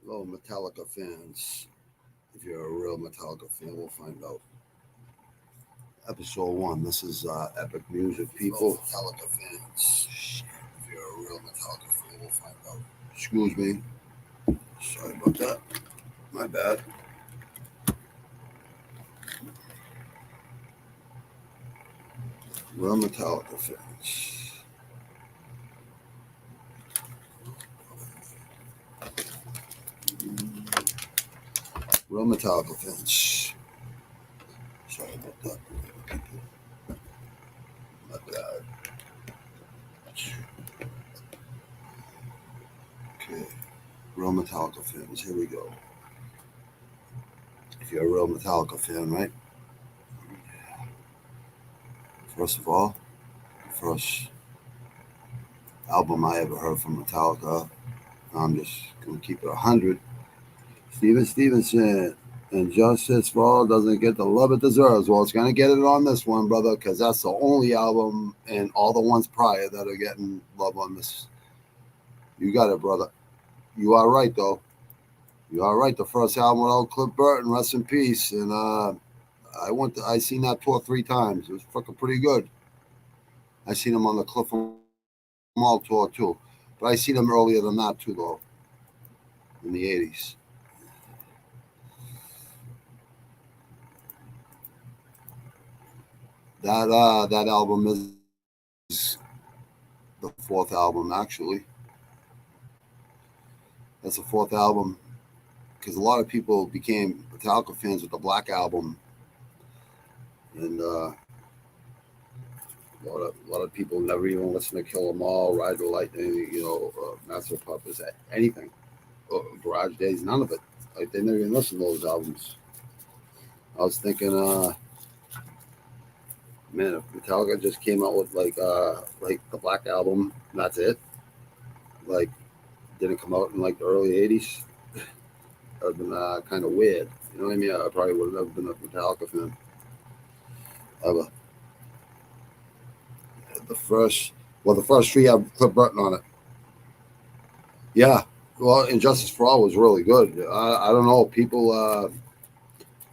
Hello, Metallica fans. If you're a real Metallica fan, we'll find out. Episode 1. This is epic music, people. Hello, Metallica fans. If you're a real Metallica fan, we'll find out. Excuse me. Sorry about that. My bad. Real Metallica fans. Real Metallica fans. Sorry about that. My bad. Okay. Real Metallica fans. Here we go. If you're a real Metallica fan, right? First of all, first album I ever heard from Metallica. I'm just gonna keep it 100. Steven Stevenson, and Justice for All doesn't get the love it deserves. Well, it's gonna get it on this one, brother, because that's the only album and all the ones prior that are getting love on this. You got it, brother. You are right, though. You are right. The first album without Cliff Burton, rest in peace. And I seen that tour 3 times. It was fucking pretty good. I seen him on the Cliff Mall tour too, but I seen him earlier than that too, though, in the '80s. That album is the 4th album, actually. That's the 4th album because a lot of people became Metallica fans with the Black Album, and a lot of people never even listen to Kill 'Em All, Ride the Lightning, Master of Puppets, anything, Garage Days, none of it. Like they never even listened to those albums. I was thinking, man, if Metallica just came out with like the Black Album, and that's it. Like, didn't come out in like the early '80s. That would have been kind of weird. You know what I mean? I probably would have never been a Metallica fan ever. The first 3 have Cliff Burton on it. Yeah. Well, Injustice for All was really good. I don't know. People,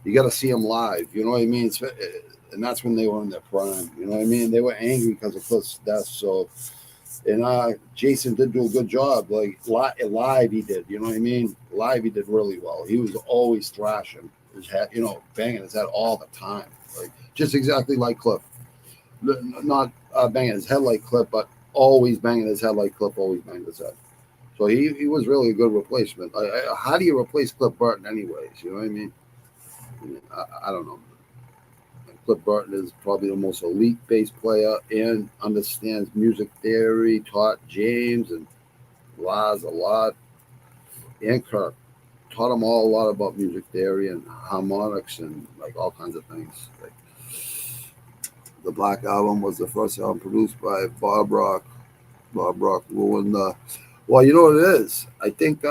you got to see them live. You know what I mean? And that's when they were in their prime. You know what I mean? They were angry because of Cliff's death. So, and Jason did do a good job. Like live, he did. You know what I mean? Live, he did really well. He was always thrashing his head, banging his head all the time. Like just exactly like Cliff. Not banging his head like Cliff, but always banging his head like Cliff always banged his head. So he was really a good replacement. How do you replace Cliff Burton anyways? You know what I mean? I don't know. Cliff Burton is probably the most elite bass player and understands music theory, taught James and Laz a lot, and Kirk. Taught them all a lot about music theory and harmonics and like all kinds of things. Like, the Black Album was the first album produced by Bob Rock. Bob Rock ruined the. Well, you know what it is? I think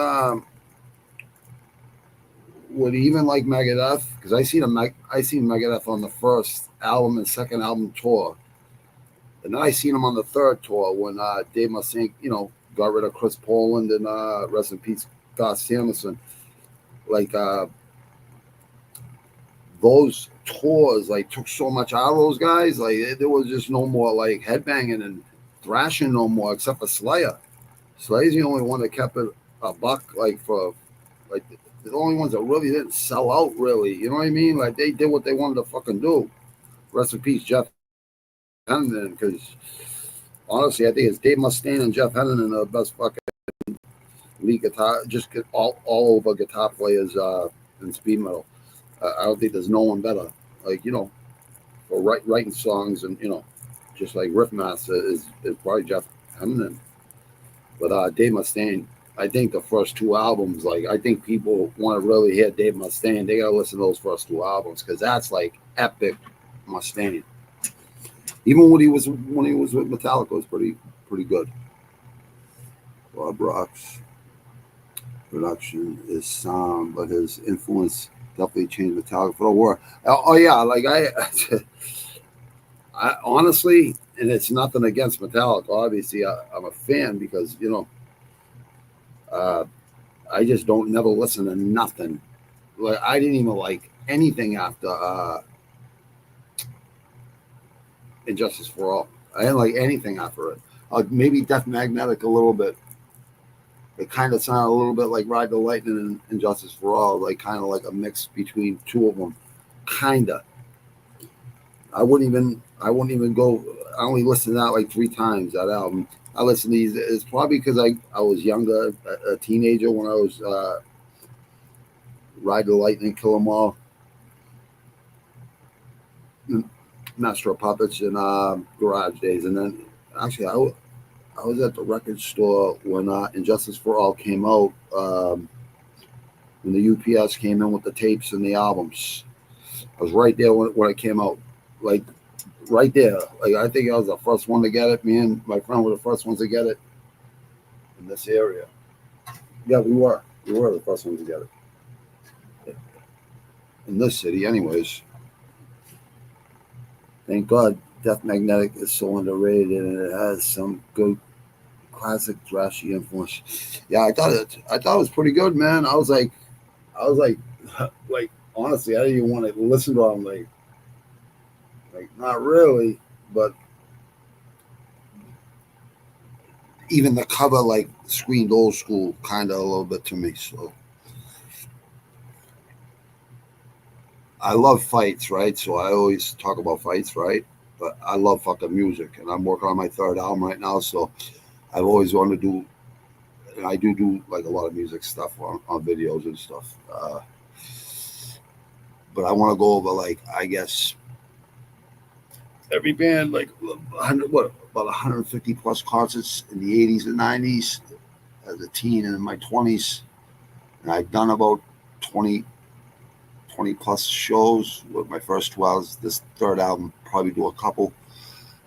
would even like Megadeth, because I seen Megadeth on the first album and second album tour, and then I seen him on the 3rd tour when Dave Mustaine, got rid of Chris Poland and rest in peace, Garth Samuelson. Like those tours, like took so much out of those guys. Like there was just no more like headbanging and thrashing no more, except for Slayer. Slayer's the only one that kept it a buck, like for like. The only ones that really didn't sell out, really. You know what I mean? Like, they did what they wanted to fucking do. Rest in peace, Jeff Henderson, because honestly, I think it's Dave Mustaine and Jeff Henderson are the best fucking lead guitar, just get all over guitar players in speed metal. I don't think there's no one better. Like, for writing songs and, just like riff master is probably Jeff Henderson. But Dave Mustaine, I think the first 2 albums, like I think people want to really hear Dave Mustaine, they gotta listen to those first 2 albums because that's like epic Mustaine. Even when he was with Metallica, was pretty good. Bob Rock's production is sound, but his influence definitely changed Metallica for the war. Oh yeah, like I honestly, and it's nothing against Metallica. Obviously, I'm a fan because I just don't never listen to nothing. Like I didn't even like anything after Injustice for All. I didn't like anything after it. Maybe Death Magnetic a little bit. It kind of sounded a little bit like Ride the Lightning and Injustice for All, like kind of like a mix between two of them. Kinda. I wouldn't even go. I only listened to that like 3 times, that album. I listened to these. It's probably because I was younger, a teenager when I was Ride the Lightning, Kill 'Em All, Master of Puppets, and Garage Days. And then actually, I was at the record store when Injustice for All came out. When the UPS came in with the tapes and the albums, I was right there when it came out. Like right there. Like I think I was the first one to get it. Me and my friend were the first ones to get it in this area. Yeah, we were. We were the first ones to get it in this city, anyways. Thank God, Death Magnetic is so underrated and it has some good classic thrashy influence. Yeah, I thought it was pretty good, man. I was like, like honestly, I didn't even want to listen to them. Like not really, but even the cover like screamed old school kind of a little bit to me. So I love fights, right? So I always talk about fights, right? But I love fucking music, and I'm working on my 3rd album right now. So I've always wanted to do, and I do like a lot of music stuff on videos and stuff. But I want to go over like I guess every band like 100 about 150 plus concerts in the 80s and 90s as a teen and in my 20s, and I've done about 20 plus shows with my first 12. This 3rd album, probably do a couple.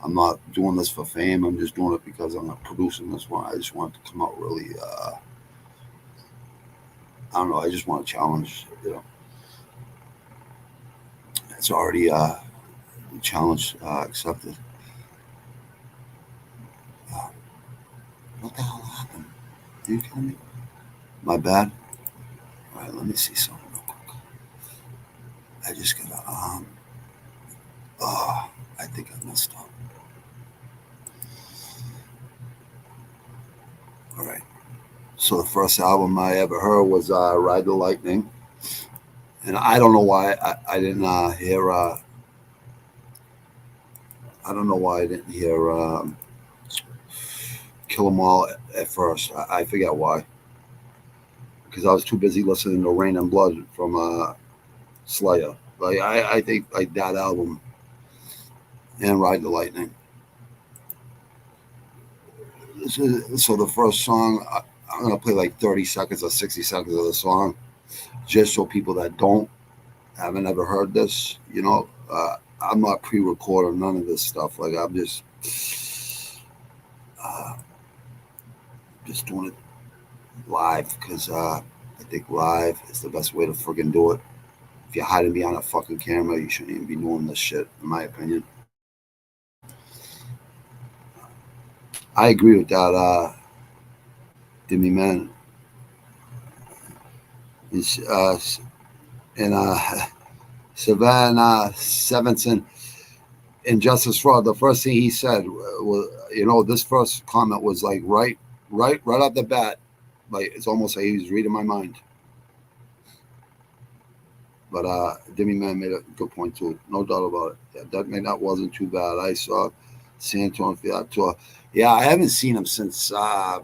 I'm not doing this for fame. I'm just doing it because I'm not producing this one. I just want it to come out really, I don't know. I just want to challenge, It's already challenge accepted. What the hell happened? Are you kidding me? My bad. All right, let me see something real quick. I just gotta, I think I messed up. All right. So the first album I ever heard was Ride the Lightning. And I don't know why I didn't hear, I don't know why I didn't hear Kill 'Em All at first. I forget why. Because I was too busy listening to Rain and Blood from Slayer. Like I think like that album and Ride the Lightning. So the first song, I'm gonna play like 30 seconds or 60 seconds of the song, just so people that haven't ever heard this, I'm not pre-recording none of this stuff. Like I'm just doing it live because I think live is the best way to friggin' do it. If you're hiding behind a fucking camera, you shouldn't even be doing this shit, in my opinion. I agree with that, Demi Man. And Savannah Sevenson in Justice for All, the first thing he said was, this first comment was like right off the bat. Like it's almost like he was reading my mind. But Demi Man made a good point too, no doubt about it. Yeah, that wasn't too bad. I saw Santo and Fiat tour. Yeah, I haven't seen him since I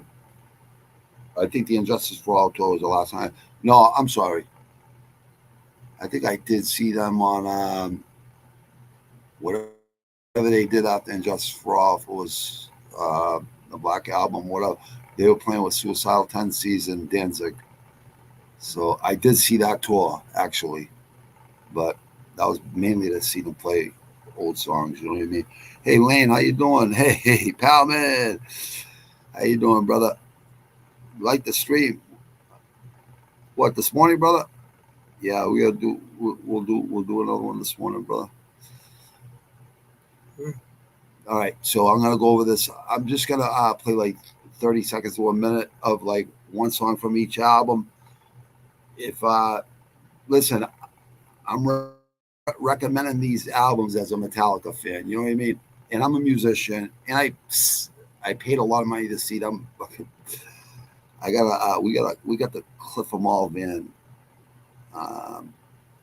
think the Injustice for All tour was the last time. No, I'm sorry. I think I did see them on whatever they did after Injustice for All. If it was the Black Album, whatever. They were playing with Suicidal Tendencies and Danzig. So I did see that tour, actually. But that was mainly to see them play old songs, you know what I mean? Hey, Lane, how you doing? Hey, pal, man. How you doing, brother? Like the stream. What, this morning, brother? Yeah, we'll do another one this morning, brother. All right, so I'm gonna go over this. I'm just gonna play like 30 seconds to a minute of like one song from each album. If listen, I'm recommending these albums as a Metallica fan. You know what I mean? And I'm a musician, and I paid a lot of money to see them. I got we got the Cliff of Mall van.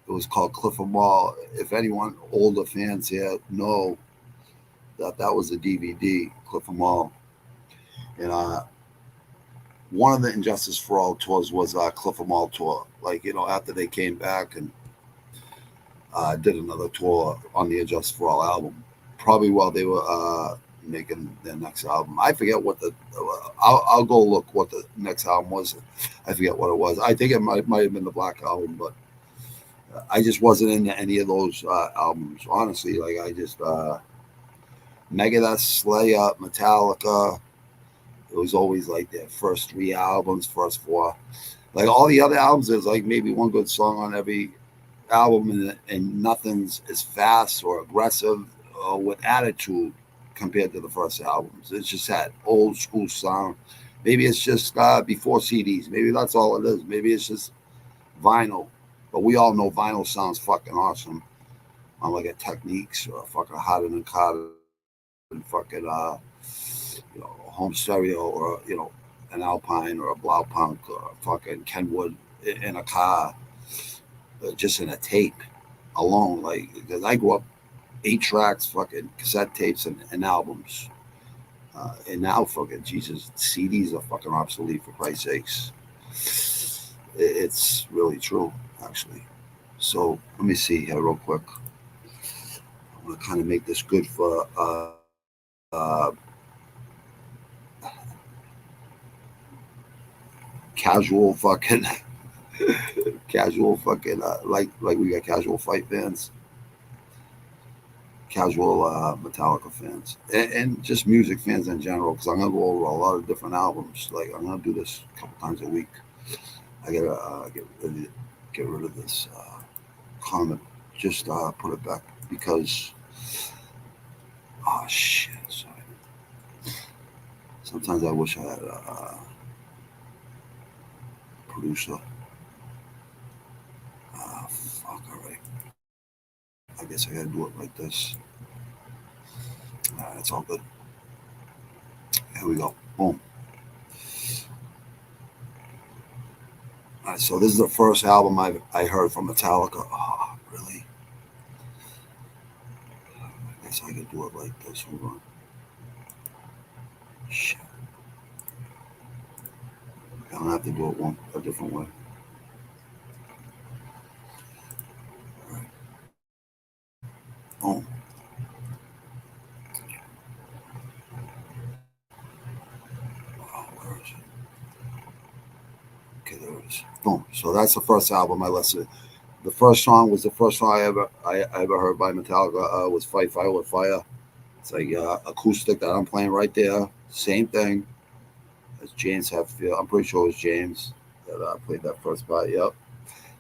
It was called Cliff of Mall. If anyone older fans here know that was a DVD, Cliff of Mall, and one of the Injustice for All tours was Cliff of Mall tour. Like, you know, after they came back and did another tour on the Injustice for All album, probably while they were making their next album. I forget what the. I'll go look what the next album was. I forget what it was. I think it might have been the Black Album, but I just wasn't into any of those albums. Honestly, like I just Megadeth, Slayer, Metallica. It was always like their first 3 albums, first 4. Like all the other albums, there's like maybe one good song on every album, and nothing's as fast or aggressive or with attitude compared to the first albums. It's just that old school sound. Maybe it's just before CDs. Maybe that's all it is. Maybe it's just vinyl. But we all know vinyl sounds fucking awesome on like a Techniques or a fucking Harder Than Carter and fucking you know, home stereo, or you know, an Alpine or a Blaupunk or a fucking Kenwood in a car, just in a tape alone. Like, because I grew up 8 tracks, fucking cassette tapes and albums. And now, fucking Jesus, CDs are fucking obsolete, for Christ's sakes. It's really true, actually. So let me see here real quick. I'm gonna kind of make this good for casual fucking casual fucking like we got casual fight fans, casual Metallica fans, and just music fans in general, because I'm gonna go over a lot of different albums. Like, I'm gonna do this a couple times a week. I gotta get rid of this comment. Just put it back, because oh shit, sorry. Sometimes I wish I had a producer. Fuck, alright. I guess I gotta do it like this. It's all good. Here we go. Boom. Alright, so this is the first album I heard from Metallica. Oh, really? I guess I could do it like this. Hold on. Shit. I don't have to do it a different way. Alright. Boom. Where is it? Okay, there it is. Boom. So that's the first album I listened to. The first song was the first song I ever heard by Metallica. Was "Fight Fire with Fire." It's like acoustic that I'm playing right there. Same thing as James Hetfield. I'm pretty sure it was James that played that first part. Yep.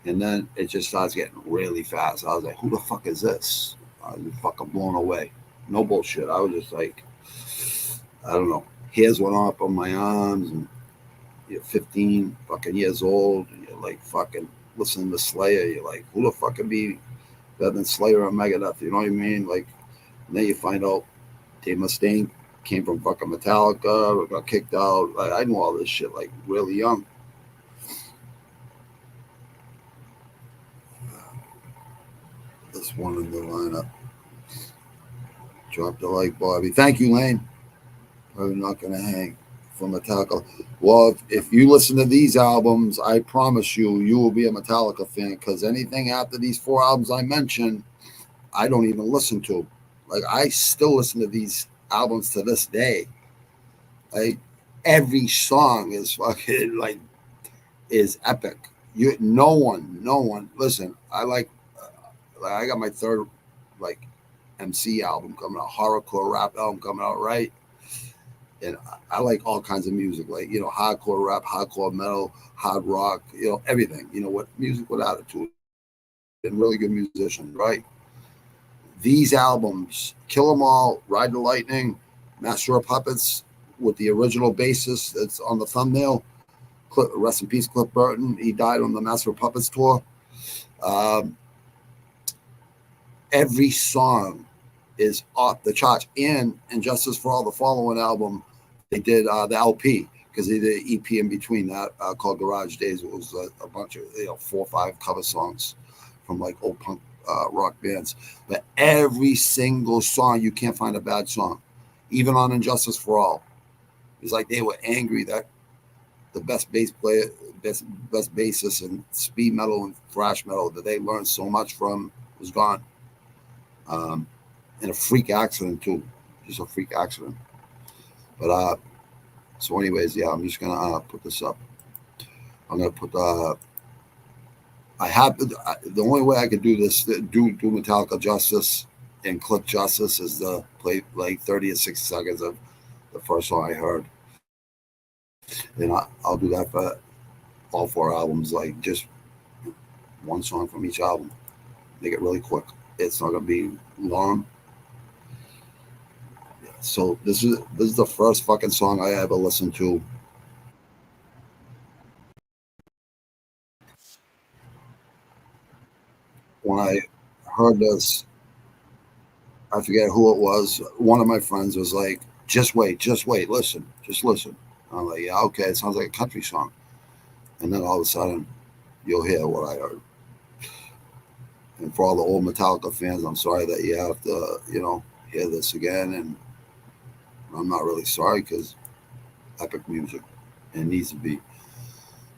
And then it just starts getting really fast. I was like, "Who the fuck is this?" I was fucking blown away. No bullshit. I was just like, I don't know. Hairs went up on my arms, and you're 15 fucking years old, and you're like fucking listening to Slayer. You're like, who the fuck can be better than Slayer and Megadeth? You know what I mean? Like, and then you find out Dave Mustaine came from fucking Metallica, or got kicked out. Like, I knew all this shit like really young. This one in the lineup. Drop the like, Bobby. Thank you, Lane. Probably not gonna hang from Metallica. Well, if you listen to these albums, I promise you will be a Metallica fan, because anything after these 4 albums I mentioned, I don't even listen to. Like, I still listen to these albums to this day. Like, every song is fucking like is epic. No one. Listen, I got my 3rd like MC album coming out, horrorcore rap album coming out, right? And I like all kinds of music, like, you know, hardcore rap, hardcore metal, hard rock, you know, everything. You know what? Music with attitude, and really good musicians, right? These albums, Kill 'Em All, Ride the Lightning, Master of Puppets, with the original bassist that's on the thumbnail, Rest in peace, Cliff Burton. He died on the Master of Puppets tour. Um, every song is off the charts. And Justice for All, the following album, they did the LP because they did an EP in between that called Garage Days. It was a bunch of 4 or 5 cover songs from like old punk rock bands. But every single song, you can't find a bad song, even on Injustice for All. It's like they were angry that the best bass player, best bassist in speed metal and thrash metal that they learned so much from was gone. In a freak accident too, just a freak accident. But so anyways, yeah, I'm just gonna put this up. I'm gonna put I have the only way I could do this, do Metallica justice and clip justice, is to play like 30 or 60 seconds of the first song I heard, and I'll do that for all 4 albums, like just one song from each album. Make it really quick. It's not gonna be long. So this is the first fucking song I ever listened to. When I heard this, I forget who it was. One of my friends was like, just wait, listen, just listen. I'm like, yeah, okay, it sounds like a country song. And then all of a sudden, you'll hear what I heard. And for all the old Metallica fans, I'm sorry that you have to, hear this again. And I'm not really sorry because epic music, and it needs to be.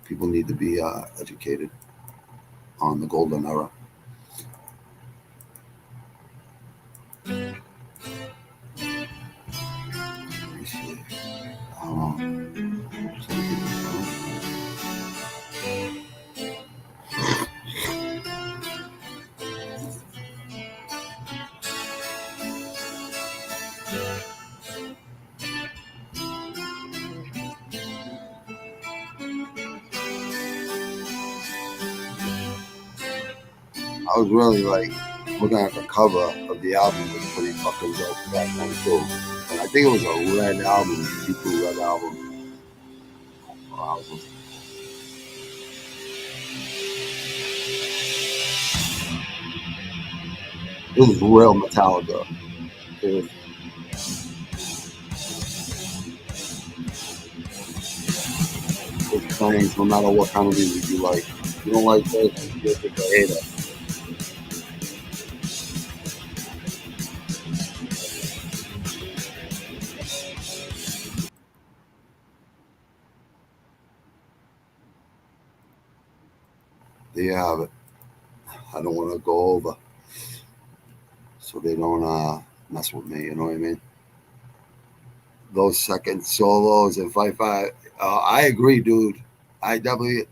People need to be educated on the golden era. Let me see. I don't know. I was really like looking at the cover of the album, was pretty fucking dope back then too. And I think it was a red album, deep blue red album. Wow, it was real Metallica. It was playing no matter what kind of music you like. If you don't like this, you're just a hater. There you have it. I don't want to go over so they don't mess with me. You know what I mean? Those second solos and fight. I agree, dude. I definitely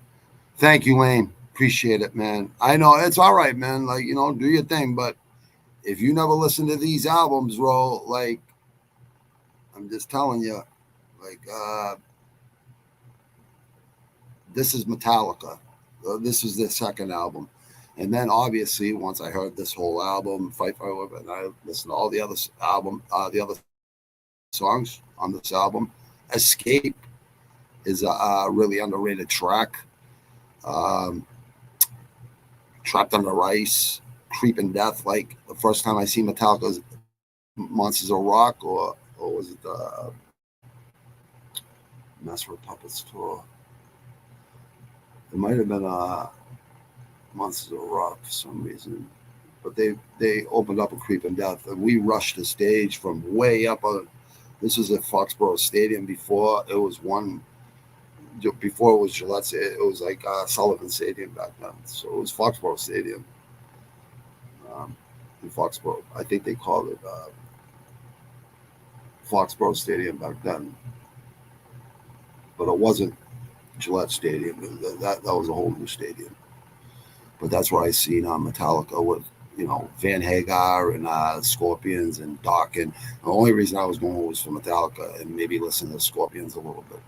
thank you, Wayne. Appreciate it, man. I know it's all right, man. Like, do your thing. But if you never listen to these albums, bro, like, I'm just telling you, like, this is Metallica. This is their second album. And then obviously, once I heard this whole album, Fight Fire, and I listened to all the the other songs on this album, Escape is a really underrated track. Um, Trapped Under Ice, Creeping Death. Like the first time I see Metallica's Monsters of Rock, or was it Master of Puppets tour? It might have been Monsters of Rock for some reason, but they opened up a Creeping Death, and we rushed the stage from way up. This was at Foxborough Stadium before it was one. Before it was Gillette, it was like Sullivan Stadium back then. So it was Foxborough Stadium in Foxborough. I think they called it Foxborough Stadium back then, but it wasn't Gillette Stadium. That was a whole new stadium. But that's where I seen Metallica with Van Hagar and Scorpions and Doc. And the only reason I was going was for Metallica and maybe listen to Scorpions a little bit.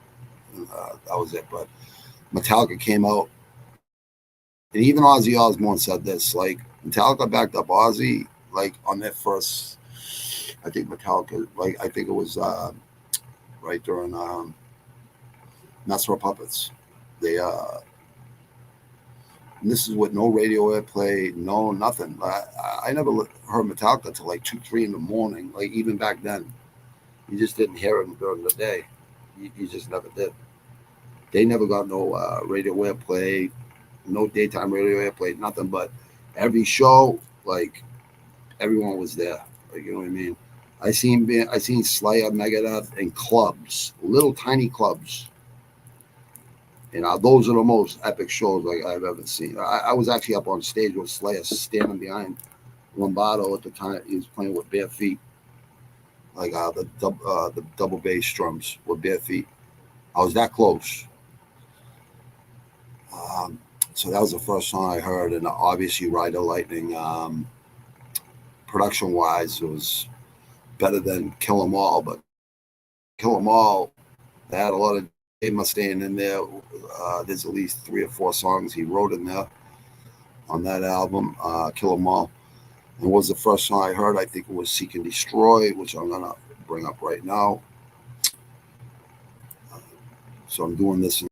That was it. But Metallica came out, and even Ozzy Osbourne said this, like, Metallica backed up Ozzy, like, on their first, I think Metallica, like, I think it was right during Master of Puppets. They and this is with no radio airplay, no nothing. I never heard Metallica till like 2, 3 in the morning. Like even back then, you just didn't hear them during the day. You just never did. They never got no radio airplay, no daytime radio airplay, nothing. But every show, like everyone was there. Like you know what I mean. I seen Slayer, Megadeth in clubs, little tiny clubs. And those are the most epic shows like I've ever seen. I was actually up on stage with Slayer, standing behind Lombardo at the time. He was playing with bare feet, like the double bass drums with bare feet. I was that close. Um, so that was the first song I heard, and obviously Ride the Lightning. Production wise, it was better than Kill 'Em All, but Kill 'Em All, they had a lot of Dave Mustaine in there. There's at least 3 or 4 songs he wrote in there on that album, Kill 'Em All. And was the first song I heard. I think it was Seek and Destroy, which I'm gonna bring up right now. So I'm doing this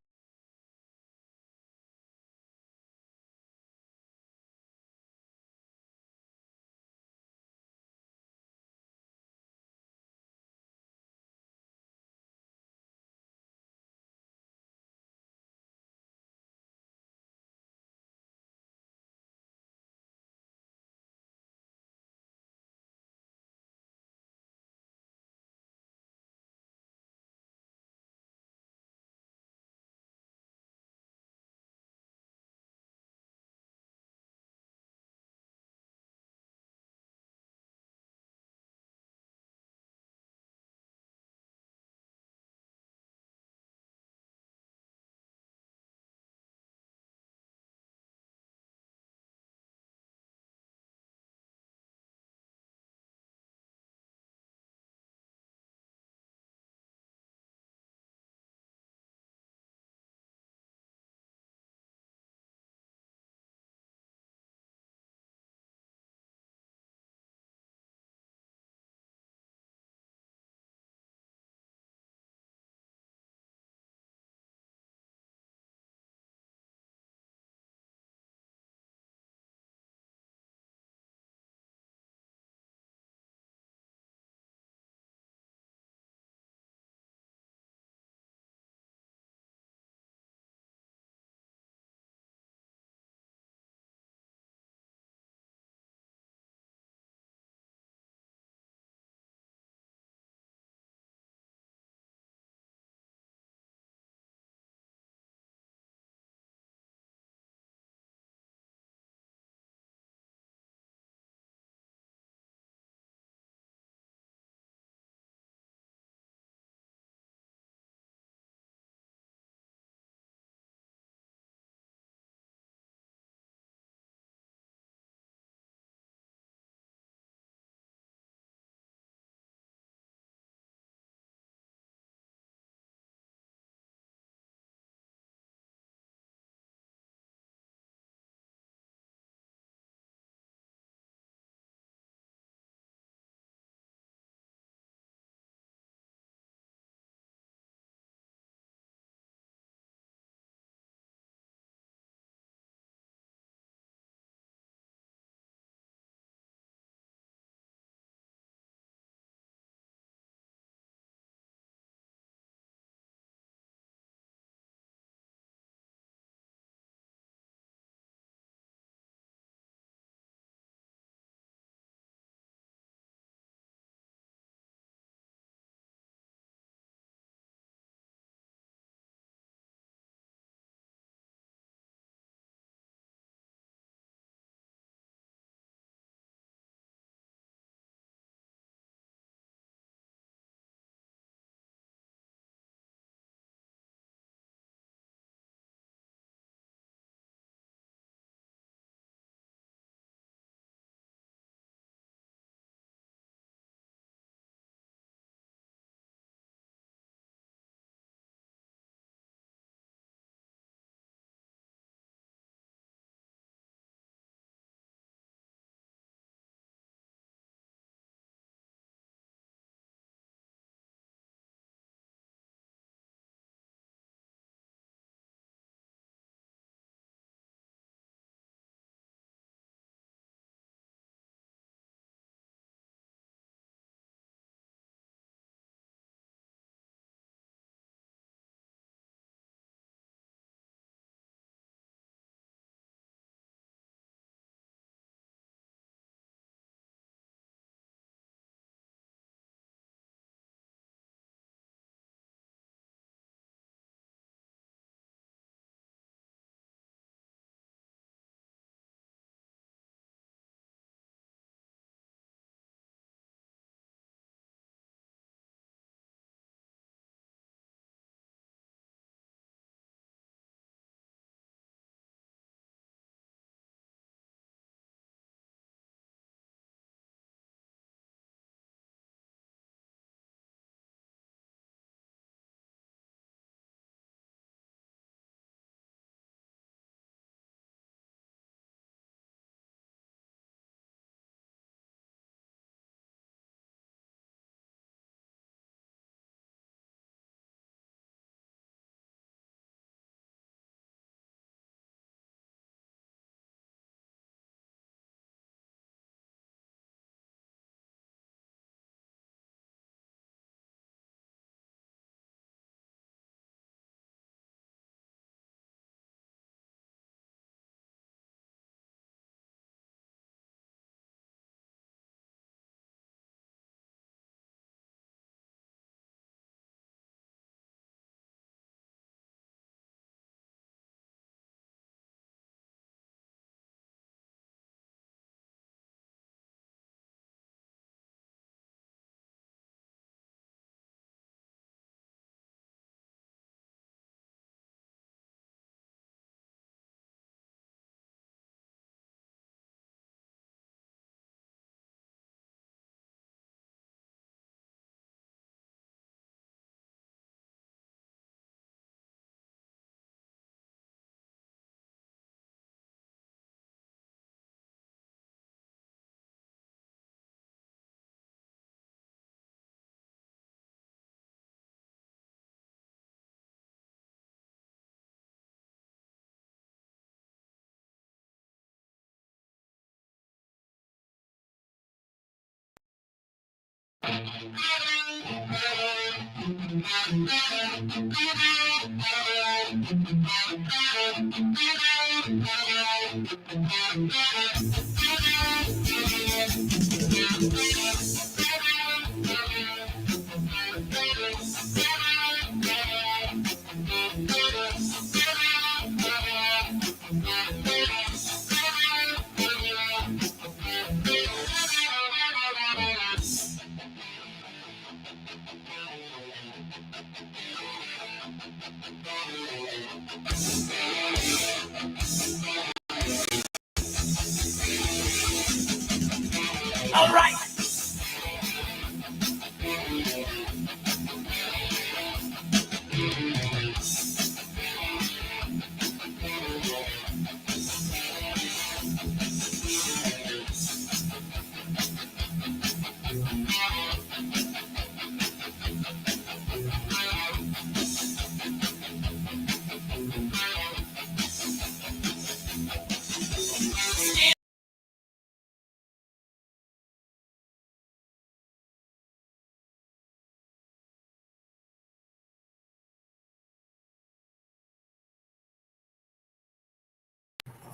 All right.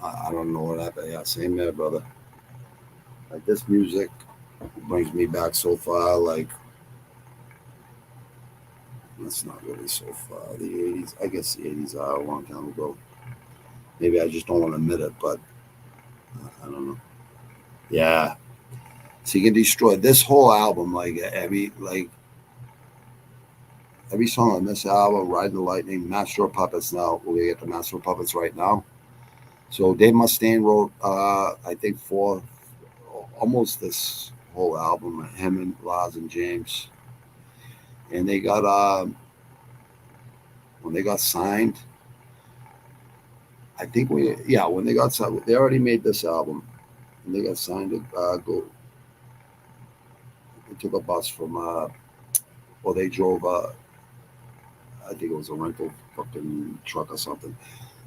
I don't know what happened. Yeah, same there, brother. Like this music brings me back so far. Like that's not really so far. The '80s. I guess the '80s are a long time ago. Maybe I just don't want to admit it, but I don't know. Yeah. So you can destroy this whole album, every song on this album, Ride the Lightning, Master of Puppets. Now we're gonna get the Master of Puppets right now. So Dave Mustaine wrote, I think, four, almost this whole album. Him and Laz and James, and they got when they got signed. I think when they got signed, they already made this album, and they got signed to go. They took a bus from, or they drove. I think it was a rental fucking truck or something.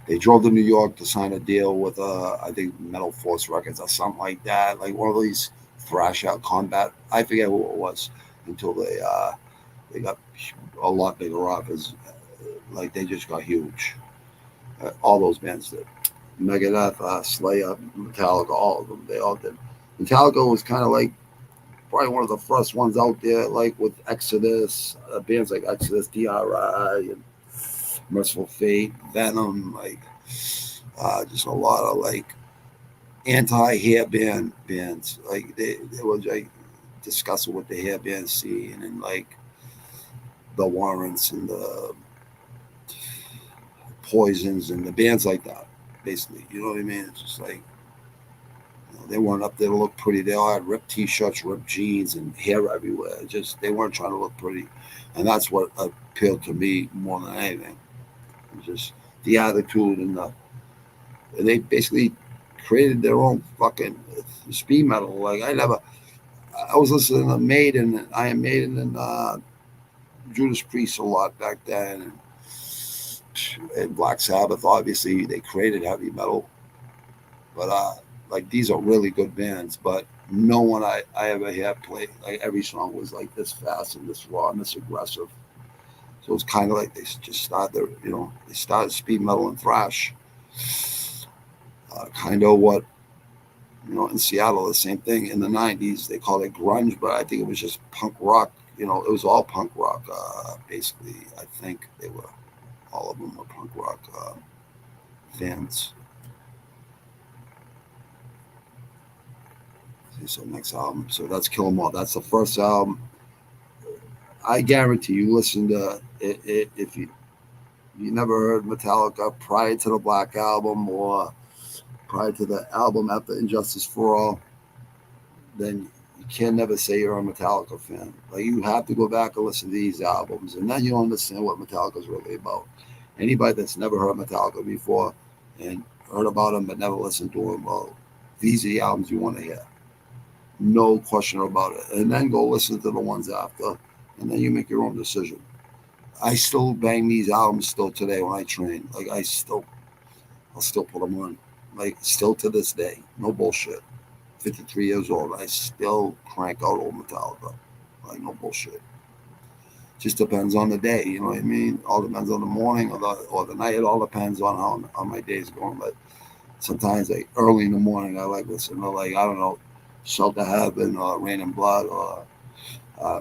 They drove to New York to sign a deal with, I think, Metal Force Records or something like that, like one of these thrash out combat. I forget who it was until they got a lot bigger offers. Like they just got huge. All those bands did. Megadeth, Slayer, Metallica, all of them. They all did. Metallica was kind of like probably one of the first ones out there, like with Exodus, bands like Exodus, DRI, and Merciful Fate, Venom, like just a lot of like anti-hair band bands. Like they were like discussing with the hair band scene and like the Warrants and the Poisons and the bands like that. Basically, you know what I mean? It's just like they weren't up there to look pretty. They all had ripped t-shirts, ripped jeans, and hair everywhere. Just they weren't trying to look pretty, and that's what appealed to me more than anything. Just the attitude and they basically created their own fucking speed metal. Like I was listening to Maiden, Iron Maiden, and Judas Priest a lot back then, and Black Sabbath. Obviously, they created heavy metal, but like these are really good bands. But no one I ever had play like every song was like this fast and this raw and this aggressive. So it's kind of like they just started, they started speed metal and thrash. Kind of what, in Seattle, the same thing in the 90s. They called it grunge, but I think it was just punk rock. It was all punk rock, basically. I think all of them were punk rock fans. So next album. So that's Kill 'Em All. That's the first album. I guarantee you listen to it if you never heard Metallica prior to the Black Album or prior to the album after Injustice for All, then you can never say you're a Metallica fan. Like you have to go back and listen to these albums, and then you'll understand what Metallica is really about. Anybody that's never heard Metallica before and heard about them but never listened to them, well, these are the albums you want to hear. No question about it. And then go listen to the ones after, and then you make your own decision. I still bang these albums still today when I train. Like I'll still put them on. Like still to this day, no bullshit. 53 years old, I still crank out old Metallica. Like no bullshit. Just depends on the day, you know what I mean? All depends on the morning or the night. It all depends on how my day's going. But sometimes like early in the morning, I like listening to like I don't know, Shelter Heaven or Rain and Blood or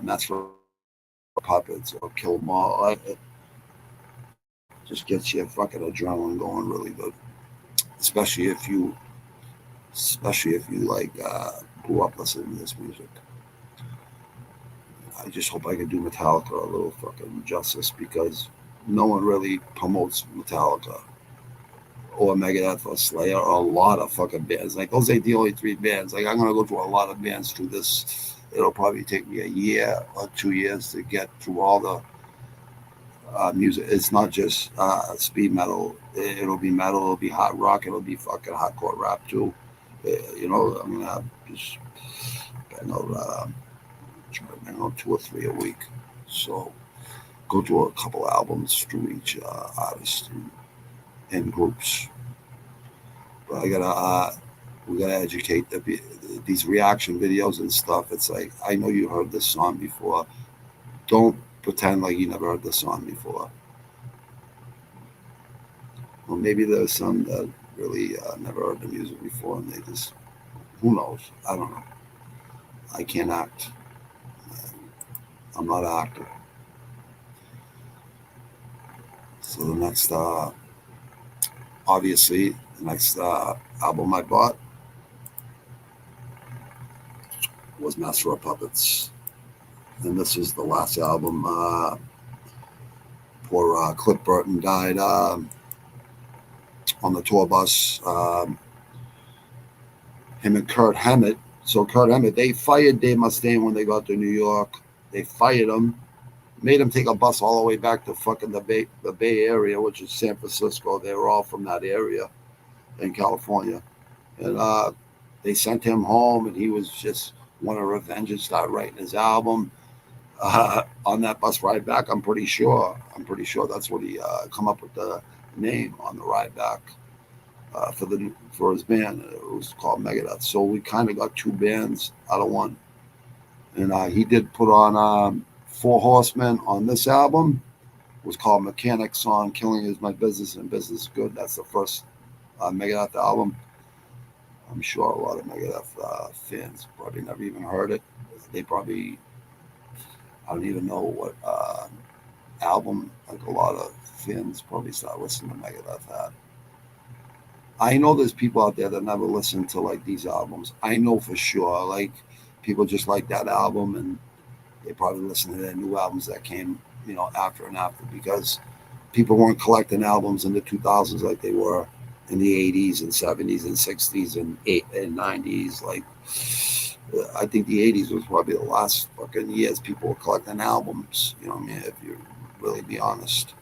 Master Puppets or Kill 'Em All. It just gets your fucking adrenaline going really good, especially if you like grew up listening to this music. I just hope I can do Metallica a little fucking justice because no one really promotes Metallica or Megadeth or Slayer or a lot of fucking bands. Like those ain't the only three bands. Like I'm gonna go through a lot of bands through this. It'll probably take me a year or 2 years to get through all the music. It's not just speed metal. It'll be metal. It'll be hard rock. It'll be fucking hardcore rap too. You know, I'm gonna have just bang out, try to bang out 2 or 3 a week. So go through a couple albums through each artist and groups. But I gotta we gotta educate these reaction videos and stuff. It's like I know you heard this song before. Don't pretend like you never heard this song before. Well, maybe there's some that really never heard the music before, and they just who knows? I don't know. I can't act. I'm not an actor. So the next, obviously, the next album I bought was Master of Puppets, and this is the last album. Poor Cliff Burton died on the tour bus. Him and Kurt Hammett. So Kurt Hammett, they fired Dave Mustaine when they got to New York. They fired him, made him take a bus all the way back to fucking the Bay Area, which is San Francisco. They were all from that area in California, and they sent him home, and he was just wanted revenge and start writing his album. On that bus ride back, I'm pretty sure that's what he come up with the name on the ride back for his band. It was called Megadeth. So we kind of got two bands out of one, and he did put on Four Horsemen on this album. It was called Mechanic Song. Killing is my business and business is good. That's the first Megadeth album. I'm sure a lot of Megadeth fans probably never even heard it. They probably, I don't even know what album, like a lot of fans probably start listening to Megadeth had. I know there's people out there that never listen to like these albums. I know for sure, like people just like that album and they probably listen to their new albums that came, after and after because people weren't collecting albums in the 2000s like they were in the 80s and 70s and 60s and 90s. Like, I think the 80s was probably the last fucking years people were collecting albums. You know what I mean? If you really be honest.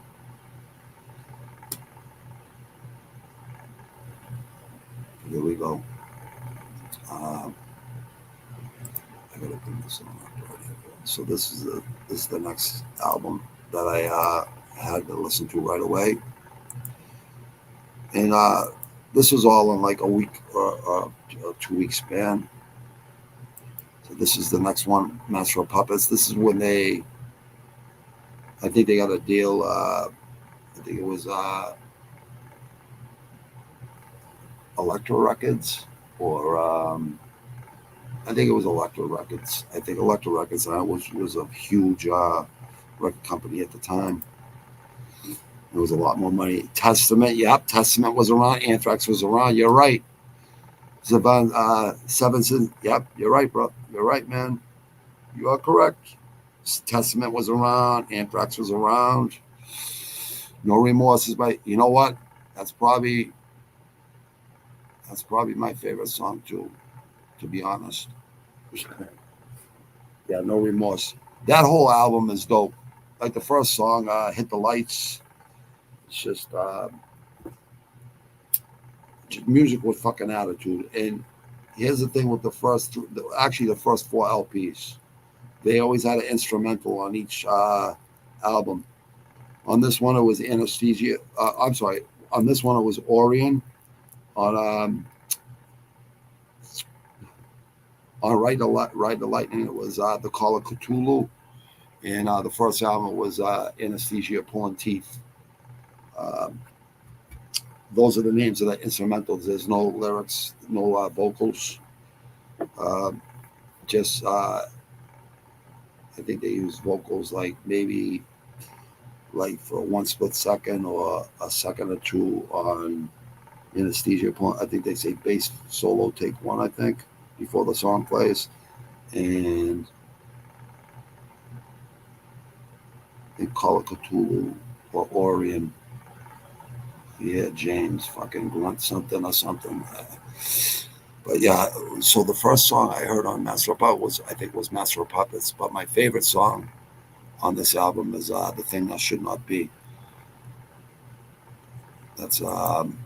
Here we go. I gotta bring this on right here. So this is the next album that I had to listen to right away, and this was all in like a week or a 2 week span. So this is the next one, Master of Puppets. This is when I think they got a deal. I think it was Elektra Records or I think it was Elektra Records. I think Elektra Records was a huge record company at the time. There was a lot more money. Testament, yep, Testament was around. Anthrax was around. You're right. Savan Sevenson, yep, you're right, bro. You're right, man. You are correct. Testament was around. Anthrax was around. No Remorse is my. You know what? That's probably my favorite song too. To be honest. Yeah, No Remorse. That whole album is dope. Like the first song, Hit the Lights. It's just music with fucking attitude. And here's the thing with the first four LPs. They always had an instrumental on each album. On this one, it was Anesthesia. I'm sorry. On this one, it was On Ride the Lightning, it was the Call of Cthulhu, and the first album was Anesthesia Pulling Teeth. Um, those are the names of the instrumentals. There's no lyrics, no vocals. Um, just I think they use vocals like maybe like for one split second or a second or two on Anesthesia Pulling. I think they say bass solo take one. I think before the song plays, and they call it Cthulhu or Orion. Yeah, James fucking grunt something or something. But yeah, so the first song I heard on Master of Puppets was I think was Master of Puppets. But my favorite song on this album is "The Thing That Should Not Be." That's um,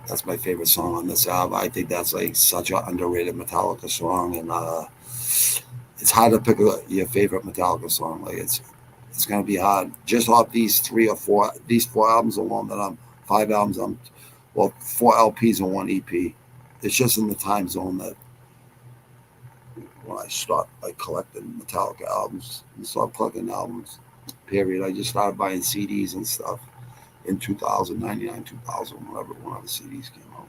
that's my favorite song on this album. I think that's like such an underrated Metallica song, and it's hard to pick your favorite Metallica song. Like it's gonna be hard just off these four albums alone. That I'm 5 albums. Well, 4 LPs and 1 EP. It's just in the time zone that when I start like collecting Metallica albums and start collecting albums. Period. I just started buying CDs and stuff in 2000, 99, 2000, whenever CDs came out.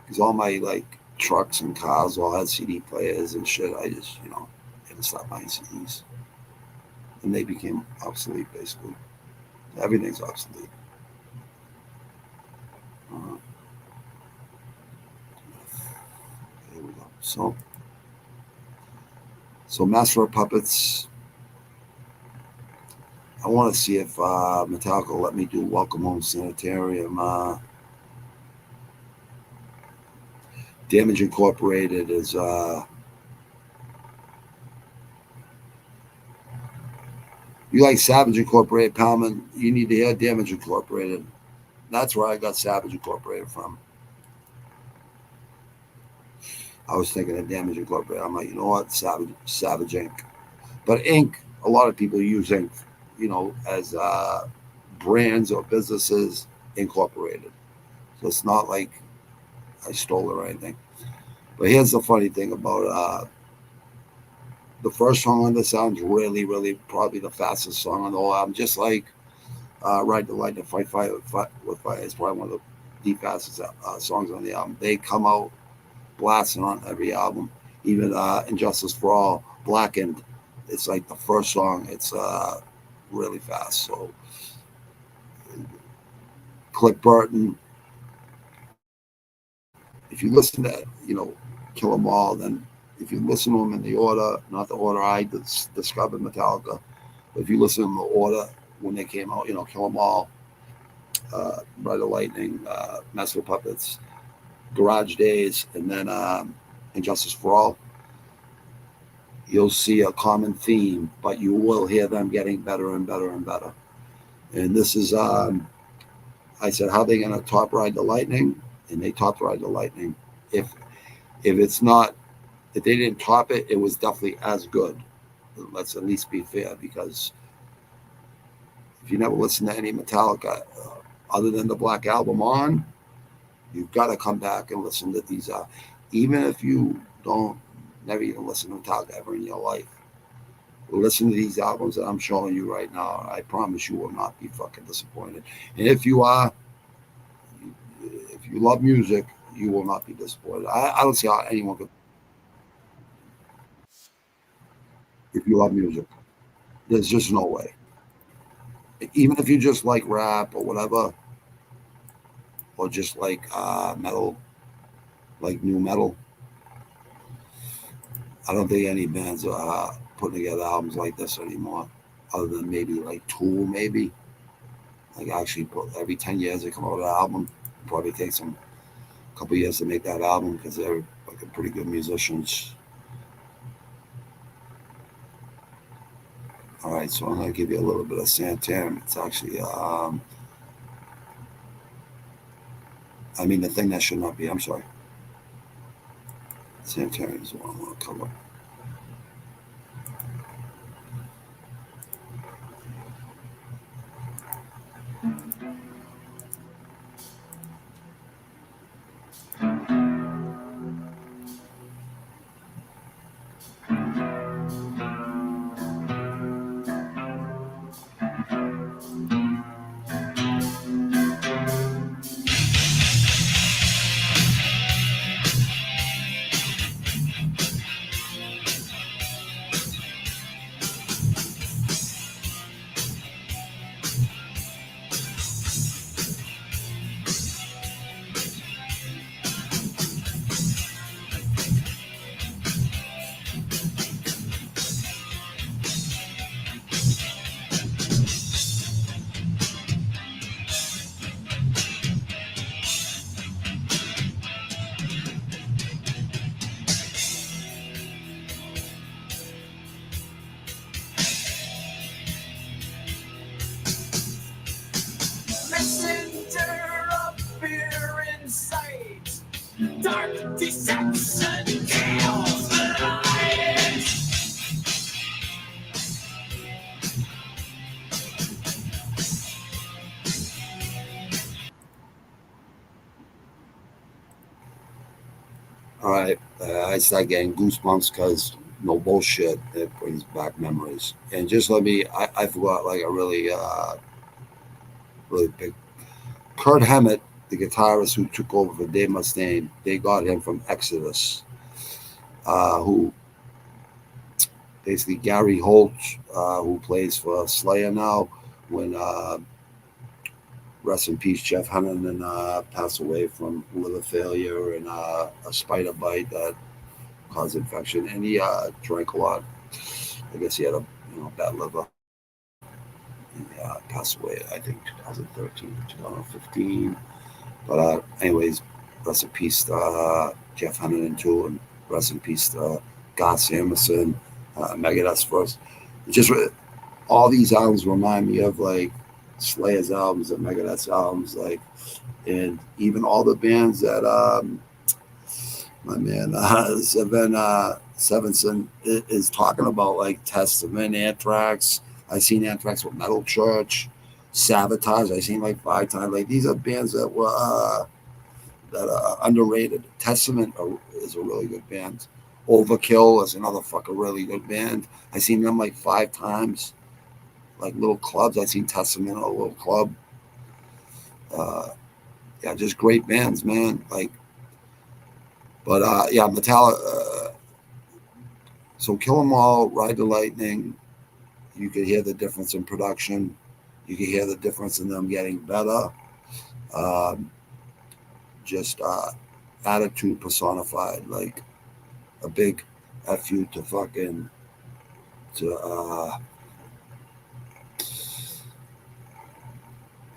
Because all my like trucks and cars all had CD players and shit. I just had to stop buying CDs, and they became obsolete basically. Everything's obsolete. Uh, here we go. So Master of Puppets. I want to see if Metallica will let me do Welcome Home Sanitarium. Damage Incorporated is you like Savage Incorporated, Palman, you need to hear Damage Incorporated. That's where I got Savage Incorporated from. I was thinking of Damage Incorporated. I'm like, you know what, Savage Inc. But Inc. A lot of people use Inc. As brands or businesses incorporated. So it's not like I stole it or anything. But here's the funny thing about the first song on this album is really, really probably the fastest song on the whole album. Just like Ride the Lightning, Fight Fire with Fire is probably one of the fastest songs on the album. They come out blasting on every album. Even Injustice for All, Blackened, it's like the first song. It's really fast. So Click Burton, if you listen to, Kill 'Em All, then if you listen to them in the order, not the order I discovered Metallica, but if you listen to them in the order when they came out, Kill 'Em All, Ride the Lightning, Master Puppets, Garage Days, and then Injustice for All, you'll see a common theme, but you will hear them getting better and better and better. And this is, I said, how are they going to top Ride the Lightning? And they top Ride the Lightning. If it's not, if they didn't top it, it was definitely as good. Let's at least be fair, because if you never listen to any Metallica other than the Black Album on, you've got to come back and listen to these. Even if you don't never even listen to Metallica ever in your life, listen to these albums that I'm showing you right now. I promise you will not be fucking disappointed. And if you are, if you love music, you will not be disappointed. I don't see how anyone could. If you love music, there's just no way. Even if you just like rap or whatever, or just like metal, like new metal, I don't think any bands are putting together albums like this anymore, other than maybe like Tool, maybe. Like actually, put every 10 years they come out with an album. It probably takes them a couple years to make that album because they're like pretty good musicians. All right, so I'm gonna give you a little bit of Santan. It's actually, I mean, the thing that should not be. I'm sorry. Sanitarium is what I want to cover. All right, I start getting goosebumps because no bullshit. It brings back memories. And just let me, I forgot like a really, really big. Kurt Hammett, the guitarist who took over for Dave Mustaine, they got him from Exodus, who basically Gary Holt, who plays for Slayer now, when rest in peace, Jeff Hanneman passed away from liver failure and a spider bite that caused infection, and he drank a lot. I guess he had a bad liver. He passed away, I think, 2013, 2015. But anyways, rest in peace, Jeff Hanneman too, and rest in peace, Gus Emerson, Megadeth's first. Just all these albums remind me of like Slayer's albums and Megadeth's albums, like, and even all the bands that my man Sevenson is talking about, like Testament, Anthrax. I seen Anthrax with Metal Church, Sabotage. I seen like 5 times. Like these are bands that were that are underrated. Testament is a really good band. Overkill is another fucking really good band. I seen them like 5 times, like little clubs. I seen Testament at a little club. Yeah, just great bands, man. Like, but yeah, Metallica. So Kill 'Em All, Ride the Lightning. You could hear the difference in production. You could hear the difference in them getting better. Um, just attitude personified, like a big F you to fucking to I'm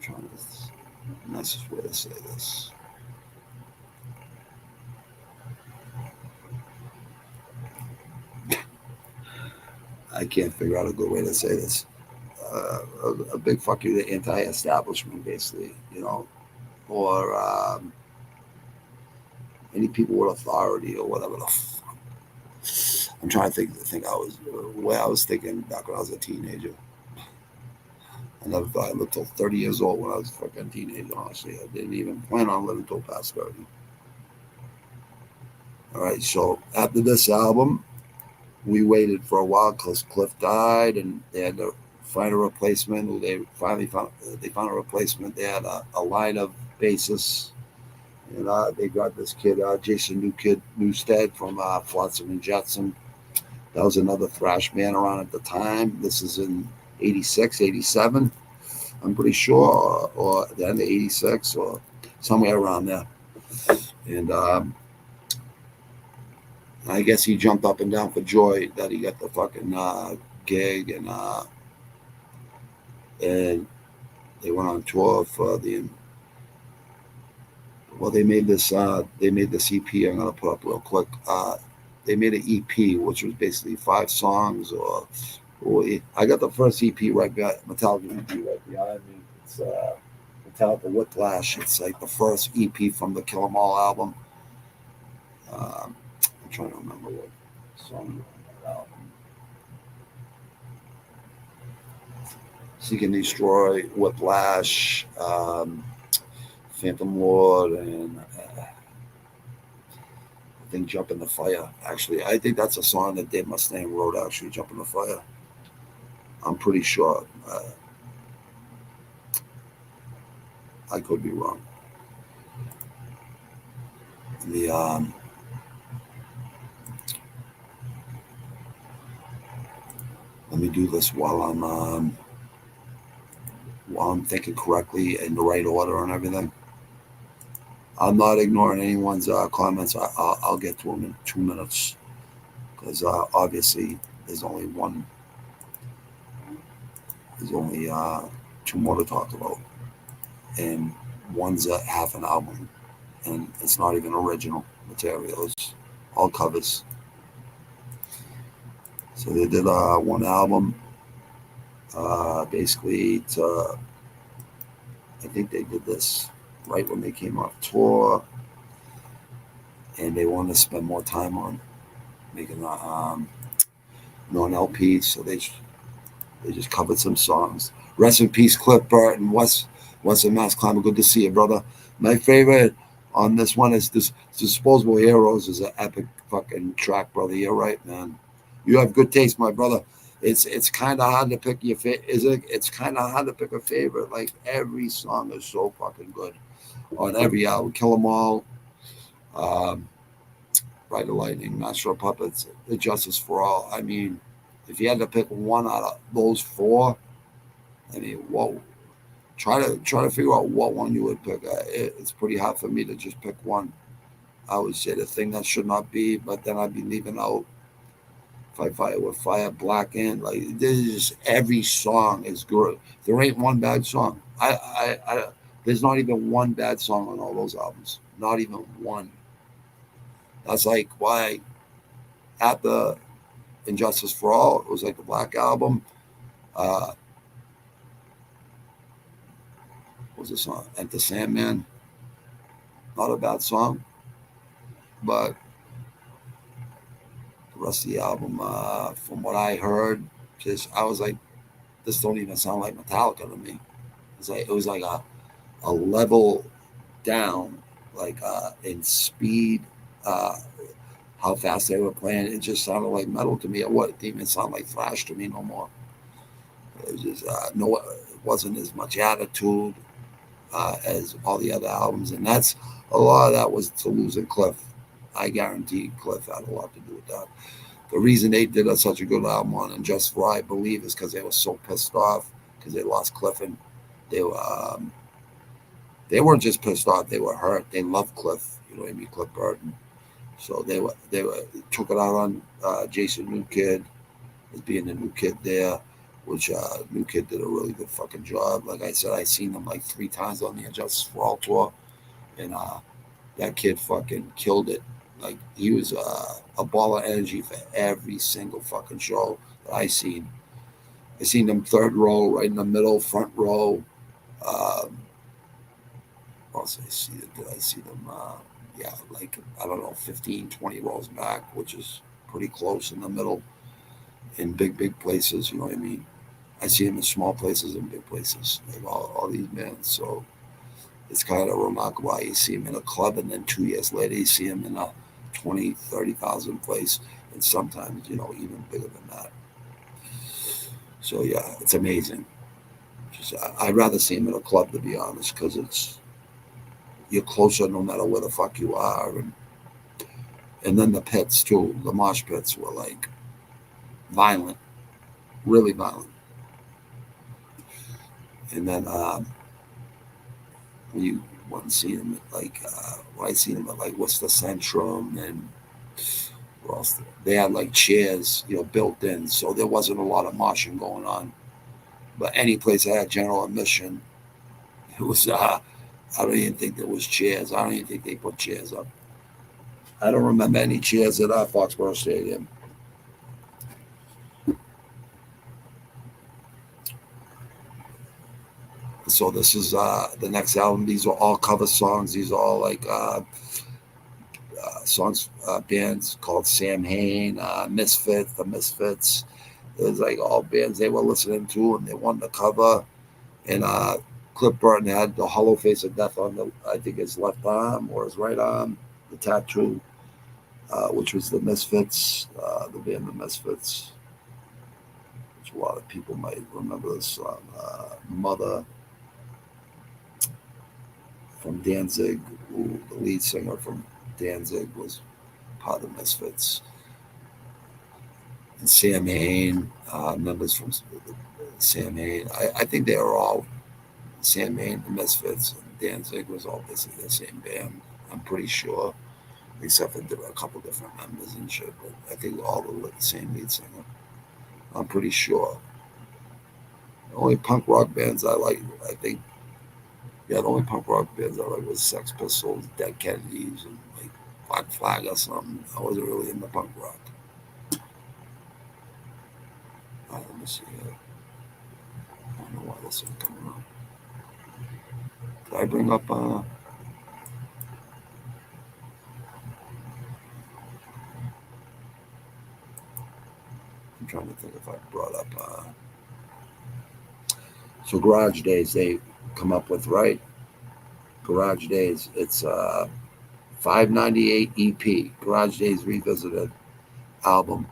trying to nicest way to say this. I can't figure out a good way to say this. A big fuck you to anti-establishment, basically, or any people with authority or whatever the fuck. I'm trying to think. I was way I was thinking back when I was a teenager. I never thought I'd live till 30 years old when I was a fucking teenager. Honestly, I didn't even plan on living till past 30. All right, so after this album, we waited for a while because Cliff died, and they had to find a replacement. Who they finally found? They found a replacement. They had a line of bassists, and they got this kid, Jason Newstead from Flotsam and Jetsam. That was another thrash band around at the time. This is in 86, 87. I'm pretty sure, or the end of 86, or somewhere around there. And I guess he jumped up and down for joy that he got the fucking gig, and they went on tour for the. Well, they made this. They made this EP. I'm gonna put up real quick. They made an EP, which was basically 5 songs. Or I got the first EP right back. Metallica EP right behind me. It's Metallica Whiplash. It's like the first EP from the Kill 'Em All album. I'm trying to remember what song on that album. Seek and Destroy, Whiplash, Phantom Lord, and I think Jump in the Fire. Actually, I think that's a song that Dave Mustaine wrote, actually, Jump in the Fire. I'm pretty sure. I could be wrong. The Let me do this while I'm thinking correctly in the right order and everything. I'm not ignoring anyone's comments. I'll get to them in 2 minutes because obviously there's only one. There's only 2 more to talk about, and one's a half an album, and it's not even original material. It's all covers. So they did one album, basically to. I think they did this right when they came off tour. and they wanted to spend more time on making an LP, so they just covered some songs. Rest in peace, Cliff Burton, Western Mass Climber. Good to see you, brother. My favorite on this one is this Disposable Heroes is an epic fucking track, brother. You're right, man. You have good taste, my brother. It's kind of hard to pick your favorite. Is it? It's kind of hard to pick a favorite. Like every song is so fucking good on every album. Kill 'Em All, um, Ride the Lightning, Master of Puppets, The Justice for All. I mean, if you had to pick one out of those four, I mean, whoa. Try to figure out what one you would pick. It's pretty hard for me to just pick one. I would say the thing that should not be, but then I'd be leaving out Fight Fire with Fire, Black Ant. Like this is every song is good. There ain't one bad song. There's not even one bad song on all those albums. Not even one. That's like why at the Injustice for All, it was like the Black Album. Uh, what was the song? Enter Sandman. Not a bad song, but the rest of the album, from what I heard, just I was like, this don't even sound like Metallica to me. It was like a level down, like in speed, uh, how fast they were playing. It just sounded like metal to me. It didn't even sound like thrash to me no more. It was just no, it wasn't as much attitude as all the other albums, and that's a lot of that was to losing Cliff. I guarantee Cliff had a lot to do with that. The reason they did such a good album on and Just For I Believe is because they were so pissed off because they lost Cliff, and they were they weren't just pissed off, they were hurt. They loved Cliff, you know what I mean, Cliff Burton. So they took it out on Jason Newkid as being the new kid there, which new kid did a really good fucking job. Like I said, I seen him like 3 times on the Injustice for All tour, and that kid fucking killed it. Like he was a ball of energy for every single fucking show that I seen. I seen them third row, right in the middle, front row. Um, also, did I see them? Yeah, like I don't know, 15, 20 rows back, which is pretty close in the middle, in big places. You know what I mean? I see them in small places and big places, like all these bands. So it's kind of remarkable how you see him in a club and then 2 years later you see him in a 20, 30,000 place, and sometimes, even bigger than that. So yeah, it's amazing. I'd rather see him in a club, to be honest, because you're closer no matter where the fuck you are, and then the pits too. The mosh pits were like violent, really violent. And then when you want to see him at like when I seen him at like Worcester Centrum and they had like chairs, built in, so there wasn't a lot of moshing going on. But any place that had general admission, it was. I don't even think there was chairs. I don't even think they put chairs up. I don't remember any chairs at Foxborough Stadium. So this is the next album. These are all cover songs. These are all like songs, bands called Sam Hain, Misfits, the Misfits. There's like all bands they were listening to and they wanted to cover. And Cliff Burton had the hollow face of death on I think his left arm or his right arm, the tattoo, which was the Misfits, the band The Misfits, which a lot of people might remember this song. Mother from Danzig, who the lead singer from Danzig was part of Misfits. And Sam Hain, members from Sam Hain. I think they were all Sam Hain, the Misfits, and Danzig was all basically the same band. I'm pretty sure, except for a couple different members and shit. But I think all the same lead singer. I'm pretty sure. The only punk rock bands I like, I think, yeah, the only punk rock bands I like was Sex Pistols, Dead Kennedys, and like Black Flag or something. I wasn't really into punk rock. Let me see. I don't know why this is coming up. Did I bring up? I'm trying to think if I brought up. So Garage Days, they come up with, right? Garage Days, it's 598 EP. Garage Days Revisited album.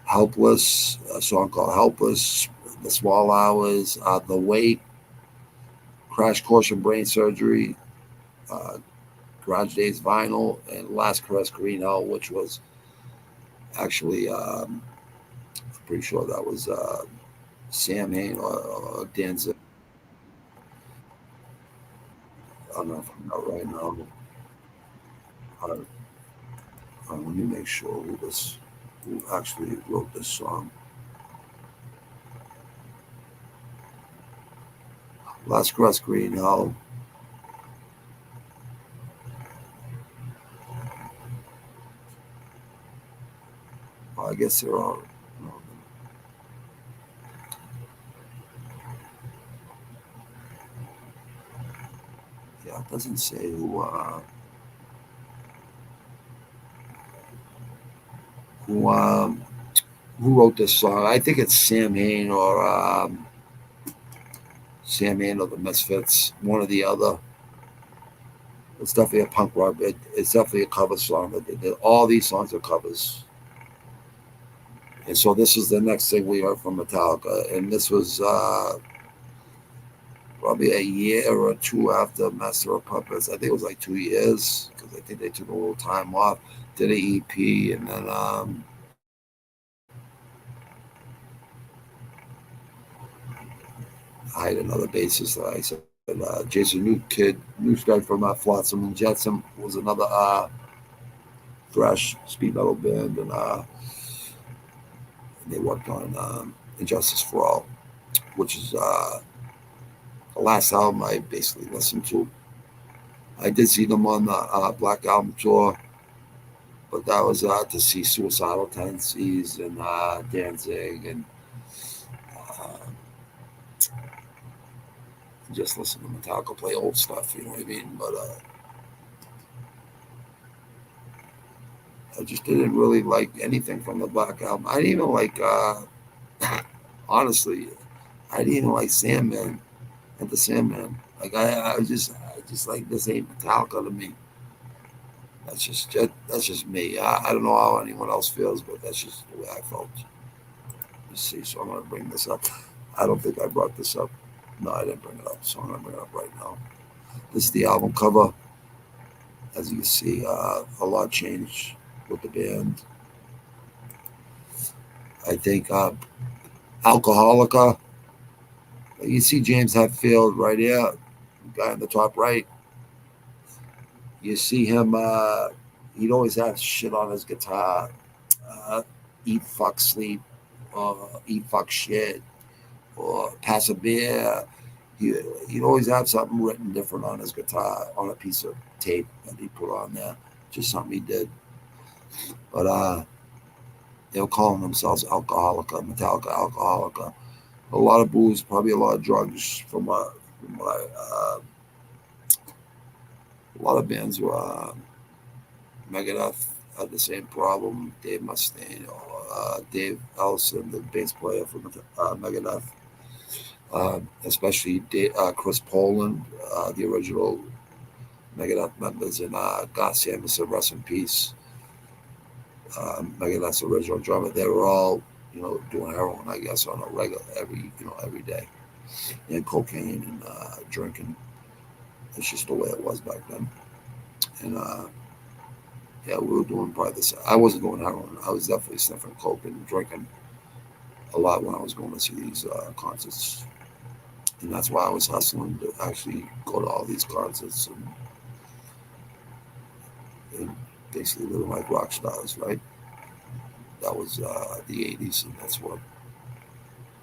Helpless, a song called Helpless, The Small Hours, The Wait, Crash Course in Brain Surgery, uh, Garage Days Vinyl, and Last Caress Green Hell, which was actually, I'm pretty sure that was Sam Hain or Danzig. I don't know if I'm not right now. Uh, let me make sure who actually wrote this song. Last Caress Green Hell. I guess there are. Yeah, it doesn't say who who wrote this song. I think it's Sam Hain or Sam Hain or the Misfits, one or the other. It's definitely a punk rock. It's definitely a cover song. All these songs are covers. And so this is the next thing we heard from Metallica, and this was probably a year or two after Master of Puppets. I think it was like 2 years because I think they took a little time off, did an EP, and then I had another bassist that I said, Jason Newsted from Flotsam and Jetsam was another thrash speed metal band, and they worked on Injustice for All, which is the last album I basically listened to. I did see them on the Black Album tour, but that was to see Suicidal Tendencies and Danzig and uh, just listen to Metallica play old stuff, you know what I mean? But I just didn't really like anything from the Black Album. I didn't even like, honestly, I didn't even like Sandman and the Sandman. Like I just like this ain't Metallica to me. That's just me. I don't know how anyone else feels, but that's just the way I felt. Let's see. So I'm gonna bring this up. I don't think I brought this up. No, I didn't bring it up. So I'm gonna bring it up right now. This is the album cover. As you can see, a lot changed with the band. I think Alcoholica. You see James Hetfield right here, guy in the top right. You see him. He'd always have shit on his guitar. Eat, fuck, sleep, eat, fuck, shit, or pass a beer. He'd always have something written different on his guitar on a piece of tape that he put on there. Just something he did. But they were calling themselves Alcoholica, Metallica Alcoholica. A lot of booze, probably a lot of drugs from what a lot of bands were. Megadeth had the same problem. Dave Mustaine, or Dave Ellison, the bass player for Megadeth, especially Chris Poland, the original Megadeth members, and Garth Samuelson, rest in peace. Megadeth's original drummer. They were all, doing heroin, I guess, on a regular every day, and cocaine and drinking. It's just the way it was back then. And yeah, we were doing probably this. I wasn't doing heroin. I was definitely sniffing coke and drinking a lot when I was going to see these concerts, and that's why I was hustling to actually go to all these concerts and basically living like rock stars, right? That was the '80s, and that's what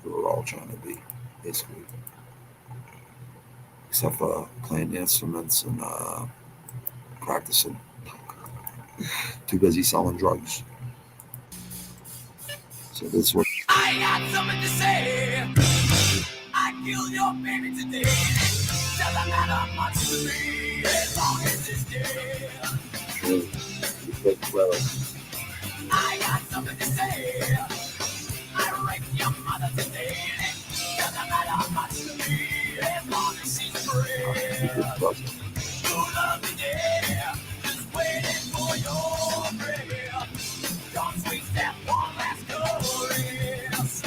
we were all trying to be, basically, except for playing the instruments and practicing. Too busy selling drugs. So this was. I got something to say. I killed your baby today. Doesn't matter much to me as long as it's dead. I got something to say. I rape your mother today. Doesn't matter much to me as long as she's free. You love me dear, just waiting for your prayer. Don't sweet that one last chorus.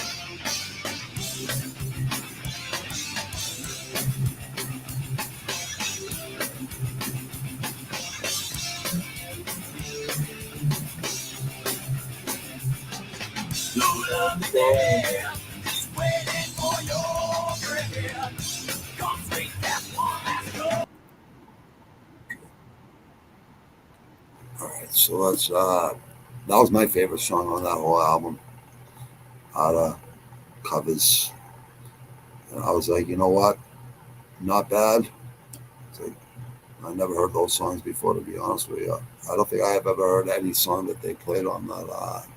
You love me dear, just waiting for your prayer. Don't sweet that one last chorus. All right, so that's that was my favorite song on that whole album. Out of covers, and I was like, you know what, not bad. It's like, I never heard those songs before, to be honest with you. I don't think I have ever heard any song that they played on that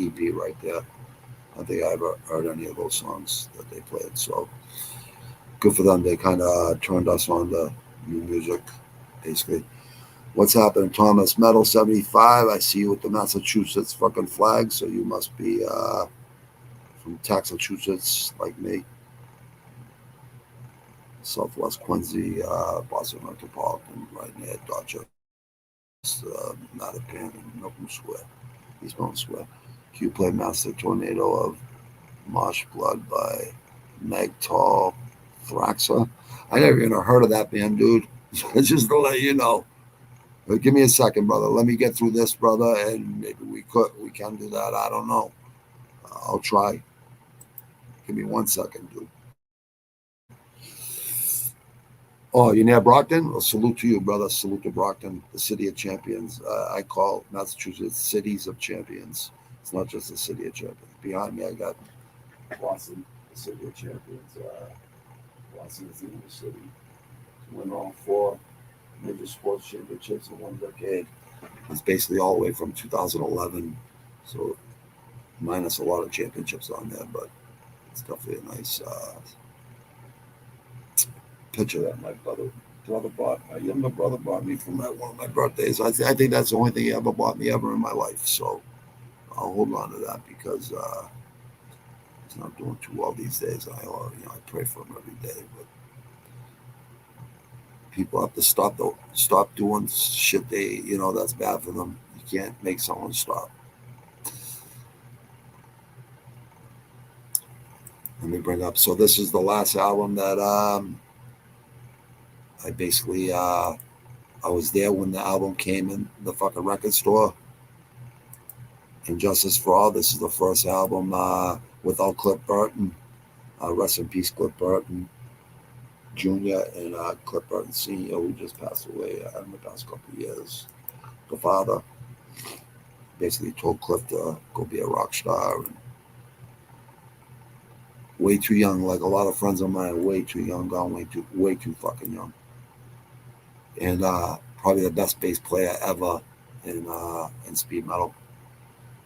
EP right there. I don't think I ever heard any of those songs that they played. So good for them. They kind of turned us on to new music, basically. What's happening, Thomas? Metal 75. I see you with the Massachusetts fucking flag, so you must be from Massachusetts, like me. Southwest Quincy, Boston Metropolitan, right near Dorchester, Mattapan, and Milton Square, East Milton Square. Q play Master Tornado of Marsh Blood by Metallica Thraxa. I never even heard of that band, dude. Just to let you know. But give me a second, brother. Let me get through this, brother, and maybe we can do that. I don't know. I'll try. Give me 1 second, dude. Oh, you near Brockton? Well, salute to you, brother. Salute to Brockton, the city of champions. I call Massachusetts cities of champions. It's not just the city of champions. Behind me, I got Boston, the city of champions. Boston is the English city. Won all 4 major sports championships in 1 decade. It's basically all the way from 2011. So minus a lot of championships on there, but it's definitely a nice picture that my younger brother bought me from one of my birthdays. I think that's the only thing he ever bought me ever in my life. So I'll hold on to that because he's not doing too well these days. I pray for him every day, but people have to stop doing shit that's bad for them. You can't make someone stop. Let me bring up. So this is the last album that I basically I was there when the album came in the fucking record store. Injustice for All. This is the first album without Cliff Burton. Rest in peace, Cliff Burton Jr. and Cliff Burton Sr., who just passed away in the past couple of years. The father basically told Cliff to go be a rock star. And way too young, like a lot of friends of mine, way too young, gone way too fucking young. And probably the best bass player ever in speed metal.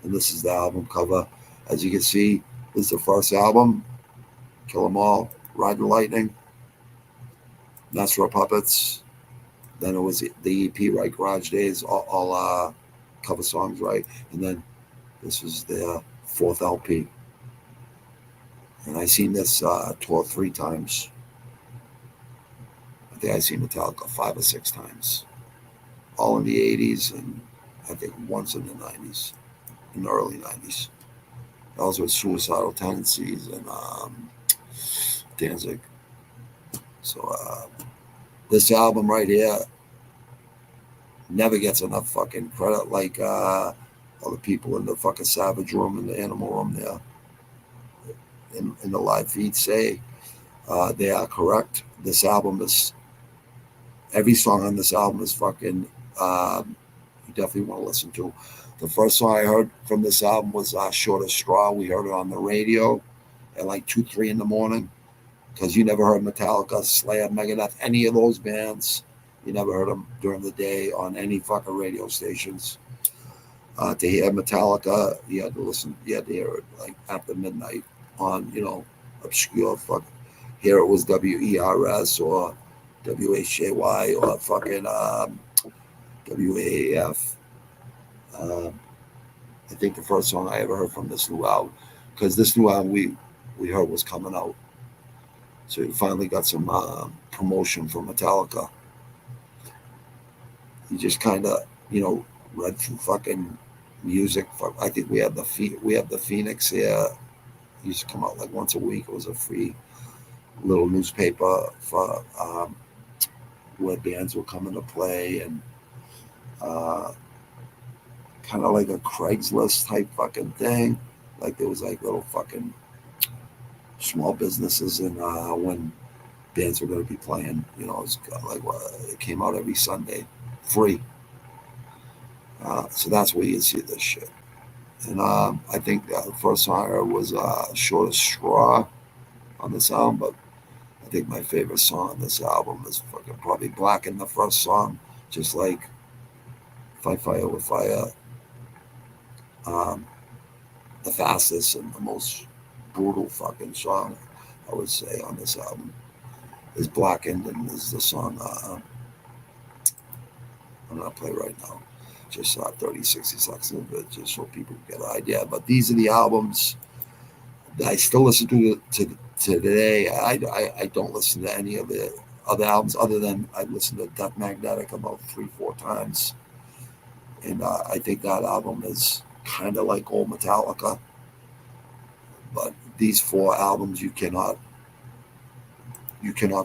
And this is the album cover. As you can see, this is the first album, Kill 'Em All, Ride the Lightning, Master of Puppets. Then it was the EP, right? Garage Days, all cover songs, right? And then this was their 4th LP. And I seen this tour 3 times. I think I seen Metallica 5 or 6 times. All in the 80s and I think once in the 90s, in the early 90s. That was with Suicidal Tendencies and Danzig. So this album right here never gets enough fucking credit, like all the people in the fucking Savage Room and the Animal Room there in the live feed say they are correct. This album is, every song on this album is fucking, you definitely want to listen to. The first song I heard from this album was Short as Straw. We heard it on the radio at like 2, 3 in the morning because you never heard Metallica, Slayer, Megadeth, any of those bands. You never heard them during the day on any fucking radio stations. To hear Metallica, you had to hear it like after midnight on, obscure fucking, here it was WERS or WHJY or fucking WAAF. I think the first song I ever heard from this new album, because this new album we heard was coming out, so we finally got some promotion from Metallica. You just kind of, you know, read through fucking music. I think we have the Phoenix here. It used to come out like once a week. It was a free little newspaper for where bands were coming to play, and uh, kind of like a Craigslist type fucking thing. Like there was like little fucking small businesses, and when bands were going to be playing, you know, it was like it came out every Sunday, free. So that's where you see this shit. And I think the first song I heard was "Short of Straw" on this album, but I think my favorite song on this album is fucking probably "Black" in the first song, just like "Fight Fire with Fire." Um, the fastest and the most brutal fucking song I would say on this album is "Blackened," and is the song I'm gonna play right now. Just 30, 60 seconds of it, just so people get an idea. But these are the albums that I still listen to today. I don't listen to any of the other albums other than I listened to Death Magnetic about 3, 4 times, and I think that album is kind of like old Metallica. But these 4 albums, you cannot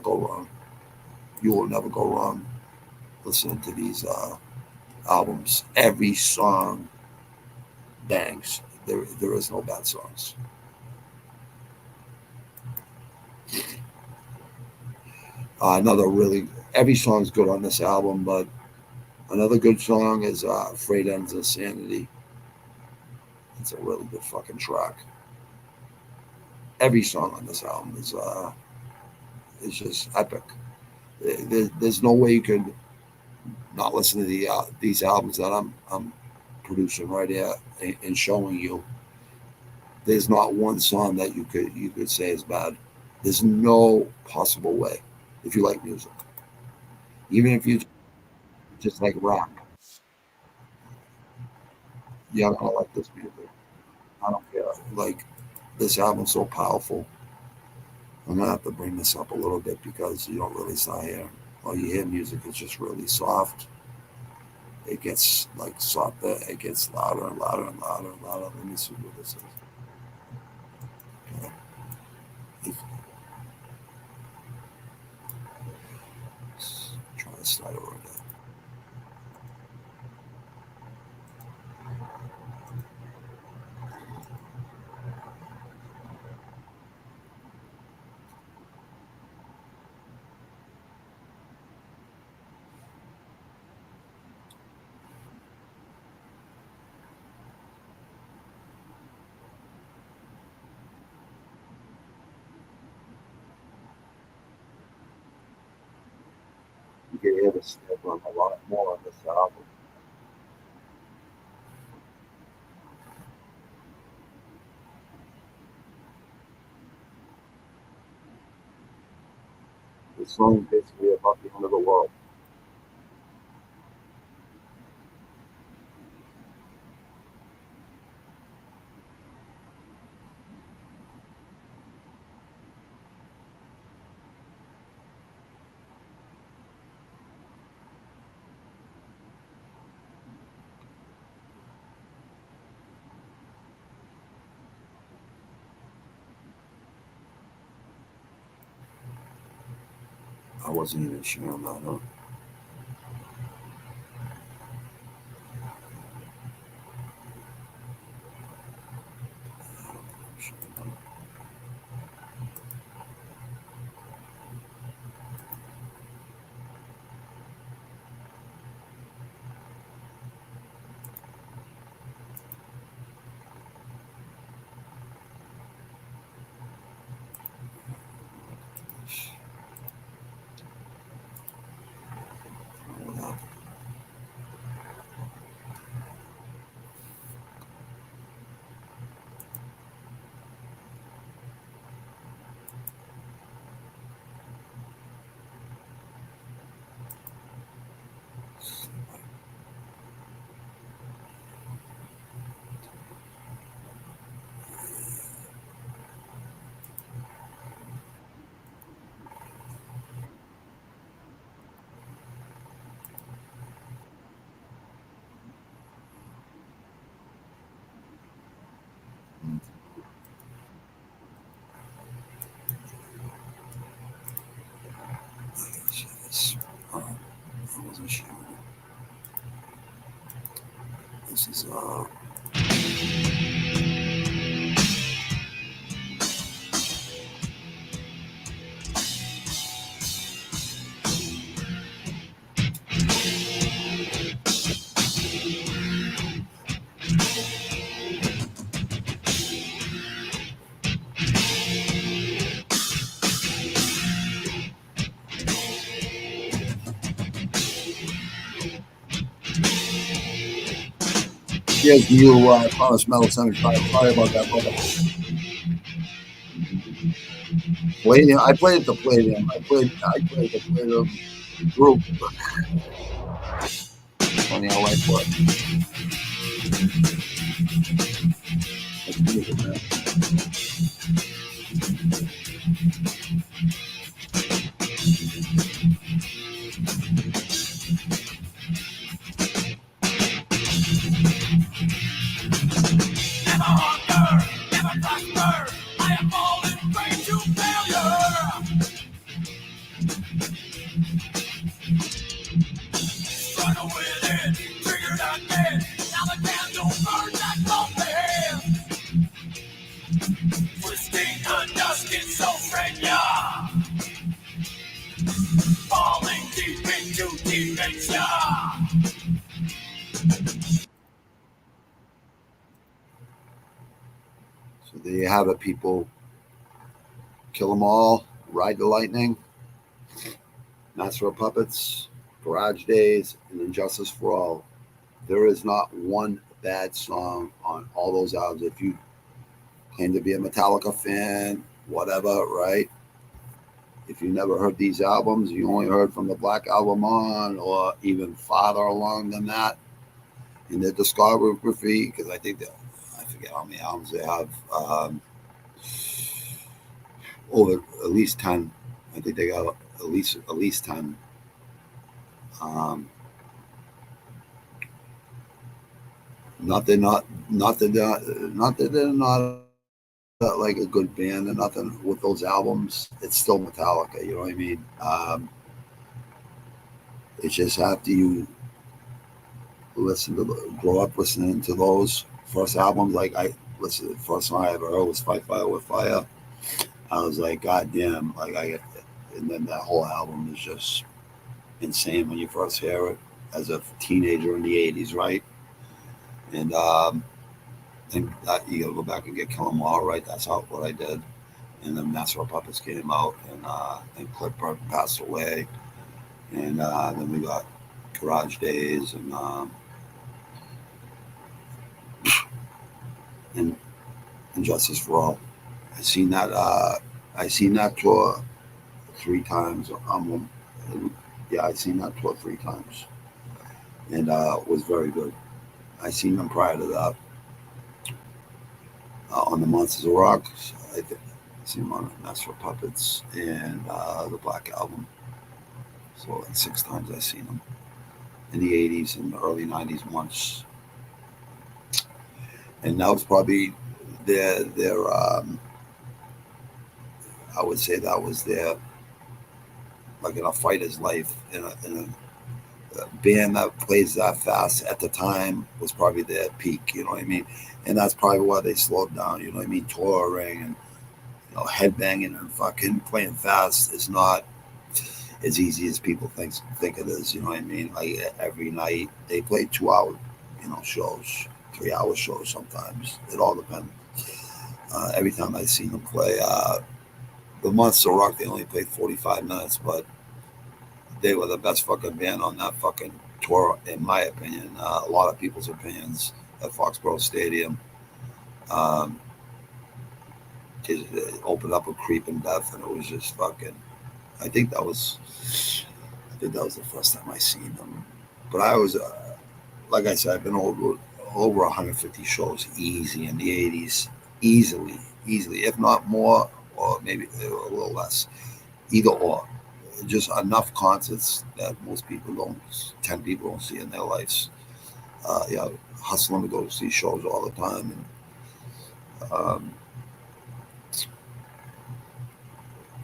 go wrong. You will never go wrong listening to these albums. Every song bangs. There is no bad songs. Another really every song's good on this album, but another good song is "Freight Ends Insanity." It's a really good fucking track. Every song on this album is just epic. There's no way you could not listen to these albums that I'm producing right here and showing you. There's not one song that you could say is bad. There's no possible way if you like music, even if you just like rock. Yeah, I like this music. I don't care. Like this album's so powerful. I'm gonna have to bring this up a little bit because you don't really start hearing. Well, you hear music, it's just really soft. It gets like softer. It gets louder and louder and louder and louder. Let me see what this is. Okay. If, try to start over again. You can hear the snare drum a lot more on this album. The song is basically about the end of the world. I wasn't even sure on that. Huh? This, I wasn't sure. This is here's you, Promise Metal 75. Sorry about that, brother. Palladium. I played at the Palladium. I played the Palladium group. Funny how I put. That's beautiful, man. Never hunger, never prosper. I am falling prey to failure. Struggle with it, triggered again. Now the candle burns at both ends. Twisting the dust in schizophrenia. Falling deep into dementia. So there you have it, people. Kill 'em all. Ride the Lightning. Master of Puppets. Garage Days. And Injustice for All. There is not one bad song on all those albums. If you claim to be a Metallica fan, whatever, right? If you never heard these albums, you only heard from the Black Album on, or even farther along than that in their discography, because I think that I forget how many albums they have. Over at least 10. I think they got at least 10. Not that they're not like a good band or nothing with those albums. It's still Metallica, you know what I mean? It's just after you grow up listening to those first albums. Like I listened, the first song I ever heard was "Fight Fire with Fire." I was like, God damn! Like and then that whole album is just insane when you first hear it as a teenager in the '80s, right? And you gotta go back and get Kill 'Em All, right? That's what I did. And then Master of Puppets came out, and Cliff Burton passed away, and then we got Garage Days and Justice for All. I seen that. I seen that tour 3 times. Yeah, I seen that tour 3 times, and it was very good. I seen them prior to that on the Monsters of Rock. I think I seen them on Master of Puppets and the Black Album. So like 6 times I seen them in the '80s and the early '90s once, and that was probably their. I would say that was their, like, in a fighter's life, in a band that plays that fast at the time was probably their peak. You know what I mean? And that's probably why they slowed down. You know what I mean? Touring and headbanging and fucking playing fast is not as easy as people think it is. You know what I mean? Like every night they play 2 hour, shows, 3 hour shows sometimes. It all depends. Every time I seen them play, the Monster Rock, they only played 45 minutes, but they were the best fucking band on that fucking tour, in my opinion. A lot of people's opinions at Foxborough Stadium. It opened up with Creeping Death, and it was just fucking. I think that was the first time I seen them. But I was, like I said, I've been over 150 shows easy in the '80s, easily, if not more, or maybe a little less, either or. Just enough concerts that most people don't, 10 people don't see in their lives. Yeah, hustling to go see shows all the time, Um,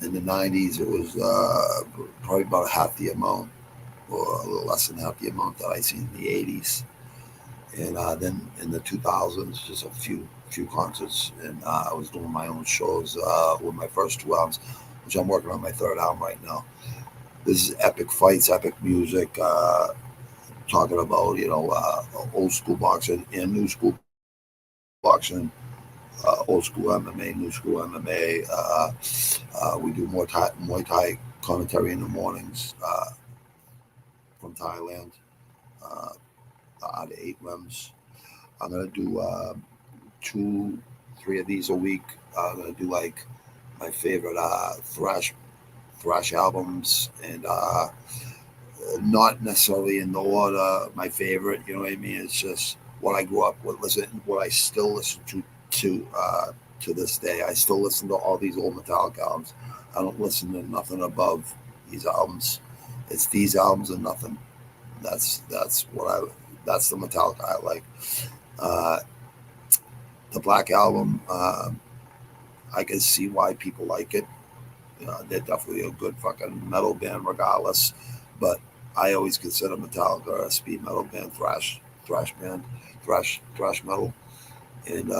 in the 90s, it was probably about half the amount, or a little less than half the amount that I seen in the 80s. And then in the 2000s, just a few concerts, and I was doing my own shows with my first two albums, which I'm working on my third album right now. This is epic fights, epic music, talking about old school boxing and new school boxing, old school MMA, new school MMA. We do Muay Thai commentary in the mornings from Thailand. Uh, out of 8 limbs. I'm gonna do two, three of these a week. I'm gonna do like my favorite thrash albums, and not necessarily in the order my favorite. You know what I mean? It's just what I grew up with, what I still listen to this day. I still listen to all these old Metallica albums. I don't listen to nothing above these albums. It's these albums and nothing. That's what that's the Metallica I like. Uh, the Black Album, I can see why people like it. They're definitely a good fucking metal band, regardless. But I always consider Metallica a speed metal band, thrash band, thrash metal, and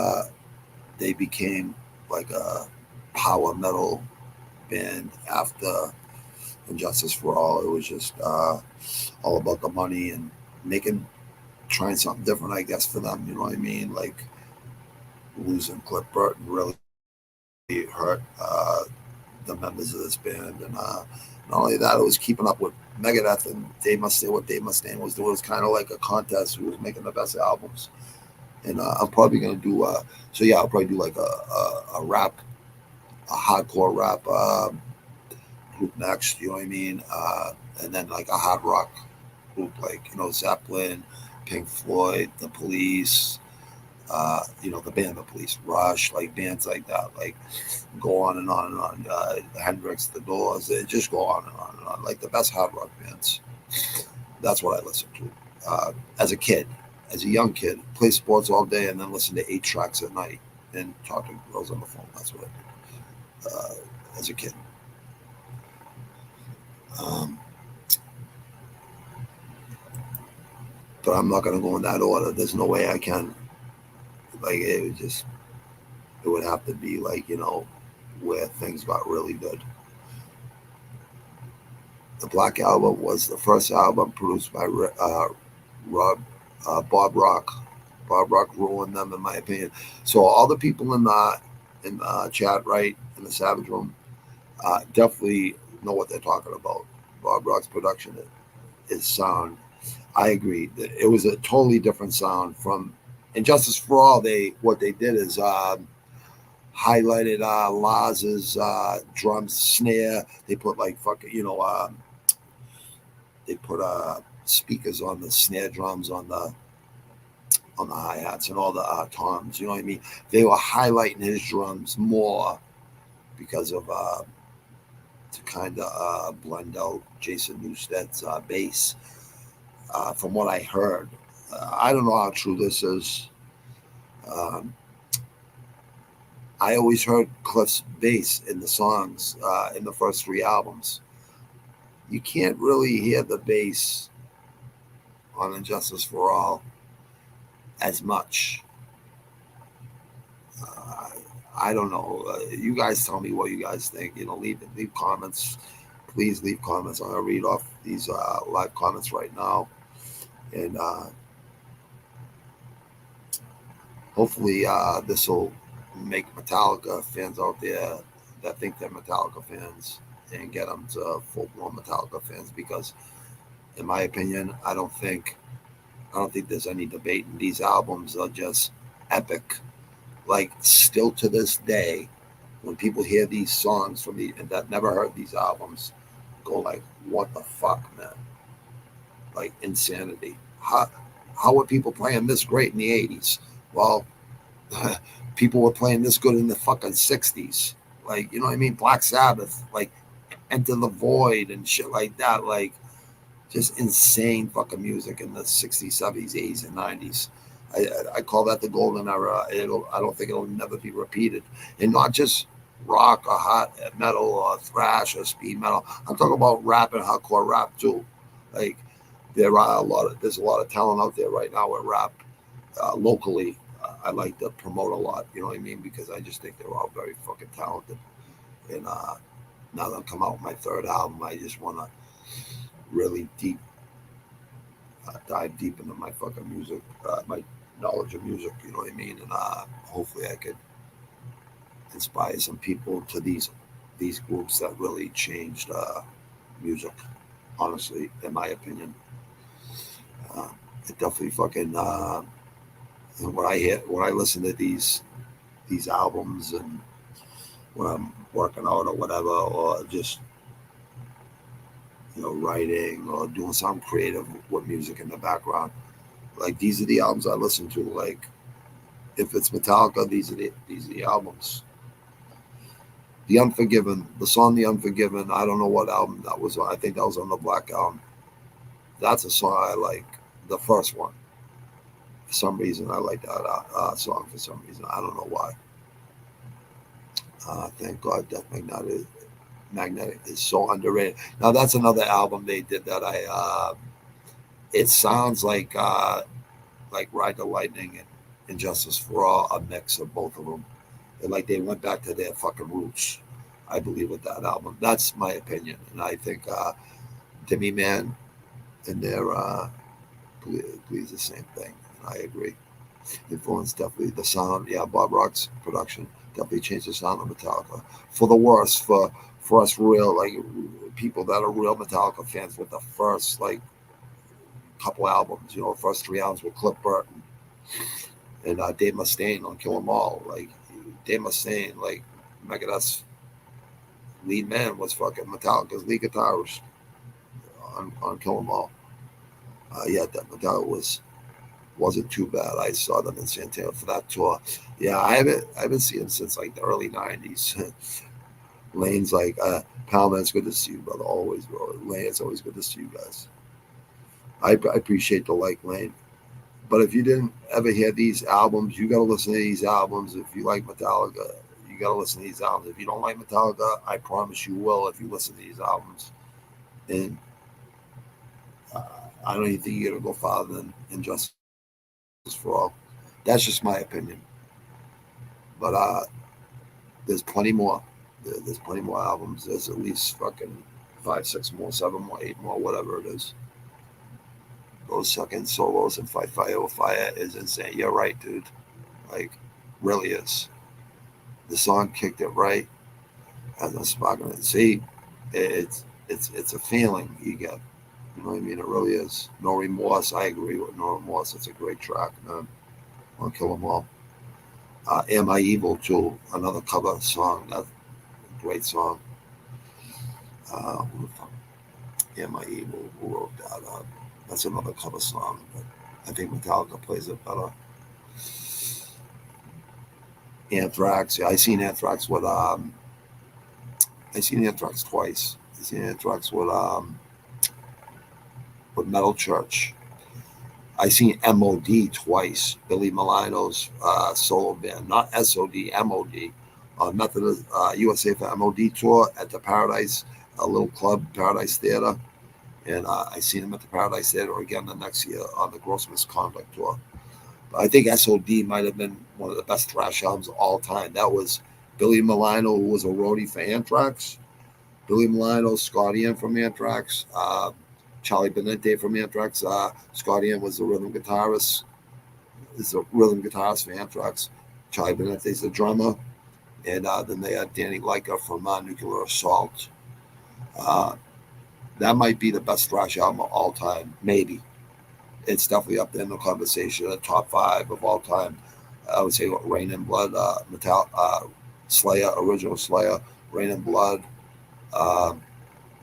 they became like a power metal band after Injustice for All. It was just all about the money and making trying something different, I guess, for them. You know what I mean? Like losing Cliff Burton really hurt the members of this band, and not only that, it was keeping up with Megadeth and Dave Mustaine. What Dave Mustaine was doing was kind of like a contest who was making the best albums. And I'm probably gonna do so. Yeah, I'll probably do like a rap, a hardcore rap group next. You know what I mean? And then like a hard rock group, like Zeppelin, Pink Floyd, The Police. The band The Police, Rush, like bands like that, like go on and on and on. Hendrix, The Doors, they just go on and on and on. Like the best hard rock bands. That's what I listen to as a kid, as a young kid. Play sports all day and then listen to 8 tracks at night and talk to girls on the phone. That's what I did as a kid. Um, but I'm not going to go in that order. There's no way I can. Like it would have to be like where things got really good. The Black Album was the first album produced by Rob Bob Rock. Bob Rock ruined them, in my opinion. So all the people in the chat, right, in the Savage Room, definitely know what they're talking about. Bob Rock's production, his sound. I agree. It was a totally different sound from Injustice for All. What they did is highlighted Laz's drums, snare. They put like fucking they put speakers on the snare drums, on the hi hats, and all the toms. You know what I mean? They were highlighting his drums more because of to kind of blend out Jason Newsted's bass. From what I heard, I don't know how true this is. Um, I always heard Cliff's bass in the songs in the first 3 albums. You can't really hear the bass on Injustice for All as much. I don't know. You guys tell me what you guys think. Leave comments. Please leave comments. I'm gonna read off these live comments right now, and hopefully this will make Metallica fans out there that think they're Metallica fans and get them to full-blown Metallica fans. Because, in my opinion, I don't think there's any debate. And these albums are just epic. Like, still to this day, when people hear these songs from that never heard these albums, go like, "What the fuck, man?" Like insanity. How were people playing this great in the '80s? Well, people were playing this good in the fucking '60s. Like, you know what I mean? Black Sabbath, like Enter the Void and shit like that. Like, just insane fucking music in the '60s, '70s, '80s, and '90s. I call that the golden era. I don't think it'll never be repeated, and not just rock or hot metal or thrash or speed metal. I'm talking about rap and hardcore rap too. Like there's a lot of talent out there right now with rap locally. I like to promote a lot. You know what I mean? Because I just think they're all very fucking talented. And now that I'm come out with my third album, I just want to really dive deep into my fucking music, my knowledge of music. You know what I mean? And hopefully I could inspire some people to these groups that really changed music. Honestly, in my opinion, uh, it definitely fucking. When I listen to these albums and when I'm working out or whatever, or just writing or doing something creative with music in the background. Like these are the albums I listen to. Like if it's Metallica, these are the albums. The Unforgiven, the song "The Unforgiven." I don't know what album that was on. I think that was on the Black Album. That's a song I like. The first one. For some reason, I like that song. For some reason, I don't know why. Thank God, Magnetic is so underrated. Now that's another album they did that it sounds like Ride the Lightning and Injustice for All, a mix of both of them. And like they went back to their fucking roots, I believe, with that album. That's my opinion. And I think Demi Man and their believes the same thing. And I agree. Influence definitely the sound. Yeah, Bob Rock's production definitely changed the sound of Metallica for the worse. For us real like people that are real Metallica fans with the first like couple albums, first three albums with Cliff Burton and Dave Mustaine on Kill 'Em All. Like Dave Mustaine, like Megadeth's lead man was fucking Metallica's lead guitarist on Kill 'Em All. Yeah, that Metallica wasn't too bad. I saw them in Santana for that tour. Yeah, I haven't seen them since like the early '90s. Lane's like, Pal, man, it's good to see you, brother. Always, bro. Lane, it's always good to see you guys. I appreciate the like, Lane. But if you didn't ever hear these albums, you got to listen to these albums. If you like Metallica, you got to listen to these albums. If you don't like Metallica, I promise you will if you listen to these albums. And uh, I don't even think you're going to go farther than Injustice for All. That's just my opinion. But there's plenty more. There's plenty more albums. There's at least fucking five, six more, seven more, eight more, whatever it is. Those fucking solos and Fight Fire with Fire is insane. You're right, dude. Like, really is. The song kicked it right as I'm smoking it. See, it's a feeling you get. You know what I mean? It really is. No Remorse. I agree with No Remorse. It's a great track, man. I'll kill them all. Am I Evil too? Another cover song. That's a great song. Who the fuck? Am I Evil? Who wrote that? That's another cover song. But I think Metallica plays it better. Anthrax. Yeah, I seen Anthrax twice. I seen Anthrax with Metal Church. I seen MOD twice. Billy Milano's solo band, not SOD, MOD. Methodist USA for MOD tour at the Paradise, a little club, Paradise Theater, and I seen him at the Paradise Theater again the next year on the Gross Misconduct tour. But I think SOD might have been one of the best thrash albums of all time. That was Billy Milano, who was a roadie for Anthrax. Billy Milano, Scott Ian from Anthrax, Charlie Benante from Anthrax. Scott Ian was the rhythm guitarist. Is the rhythm guitarist for Anthrax. Charlie Benante is the drummer, and then they had Danny Leica from Nuclear Assault. Uh, that might be the best thrash album of all time. Maybe it's definitely up there in the conversation. The top five of all time. I would say Rain and Blood, Slayer, original Slayer, Rain and Blood. Uh,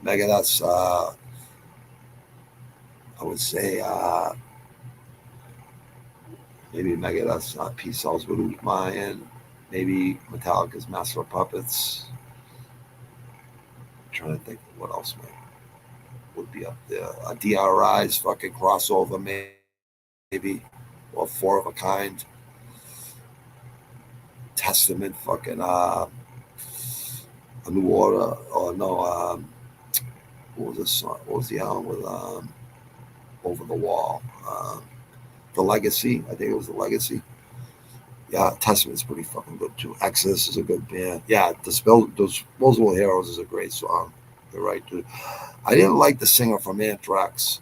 Megadeth's, I would say, maybe Megadeth's Peace Sells with Mayan. Maybe Metallica's Master of Puppets. I'm trying to think of what else would be up there. DRI's fucking crossover, maybe. What else? or Four of a Kind, Testament, fucking A New Order, or no, what was this song? What was the album with Over the Wall? The Legacy, I think it was The Legacy. Yeah, Testament's pretty fucking good too. Exodus is a good band. Yeah, Disposable Heroes is a great song. You're right, dude. I didn't like the singer from Anthrax.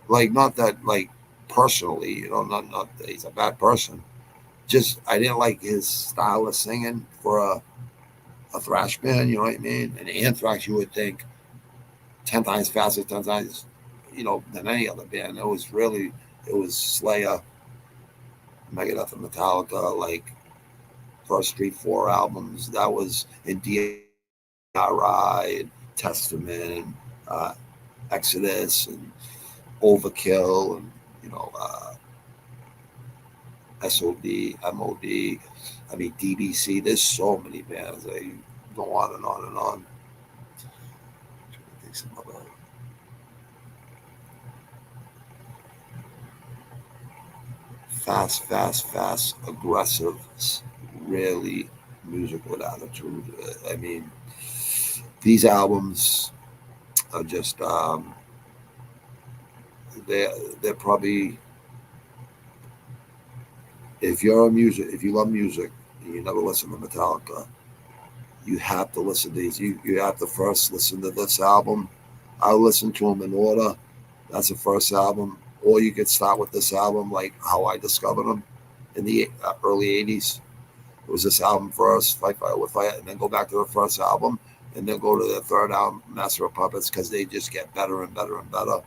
Like, not that, like, personally, not that he's a bad person. Just, I didn't like his style of singing for a thrash band, you know what I mean? And Anthrax, you would think 10 times faster, 10 times, than any other band. It was Slayer, Megadeth, and Metallica, like, first 3, 4 albums. That was in r.i.p, Testament, uh, Exodus, and Overkill, and you know, uh, SOD, MOD. I mean, DBC. There's so many bands. They go on and on and on. Think some other fast, aggressive, really music with attitude. I mean, these albums are just they're probably, if you love music and you never listen to Metallica, you have to listen to these. You have to first listen to this album. I listen to them in order. That's the first album, or you could start with this album, like how I discovered them in the early '80s. It was this album first, Fight Fire with Fire, and then go back to the first album, and then go to the third album, Master of Puppets, because they just get better and better and better.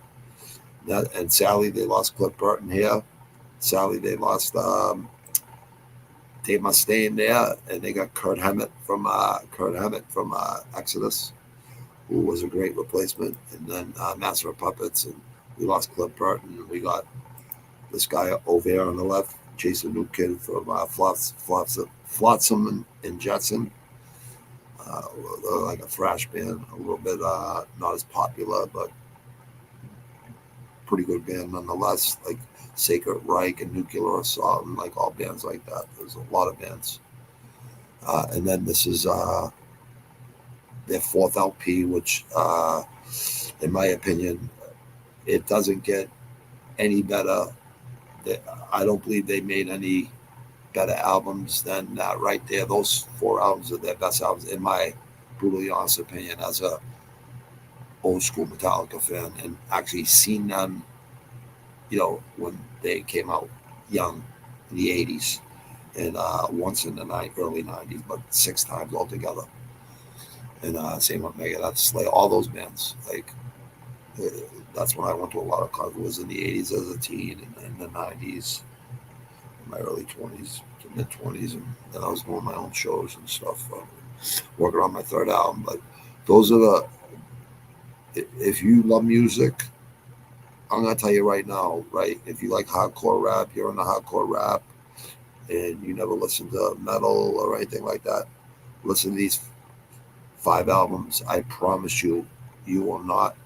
And sadly, they lost Cliff Burton here. Sadly, they lost Dave Mustaine there, and they got Kurt Hammett from Exodus, who was a great replacement. And then Master of Puppets, and we lost Cliff Burton, and we got this guy over here on the left, Jason Newkid from Flotsam and Jetson. They're like a thrash band, a little bit not as popular, but pretty good band nonetheless. Like Sacred Reich and Nuclear Assault, and like all bands like that. There's a lot of bands. And then this is their fourth LP, which, in my opinion, it doesn't get any better. I don't believe they made any better albums than that right there. Those 4 albums are their best albums, in my brutally honest opinion, as a old school Metallica fan, and actually seen them, when they came out young in the '80s, and once in the early '90s, but 6 times altogether. And same with Megadeth, Slayer, all those bands. Like, that's when I went to a lot of concerts. Was in the '80s as a teen, and in the '90s, in my early 20s to mid 20s, and then I was doing my own shows and stuff, working on my third album. But those are if you love music, I'm gonna tell you right now, right? If you like hardcore rap, you're into hardcore rap, and you never listen to metal or anything like that, listen to these 5 albums. I promise you, you will not.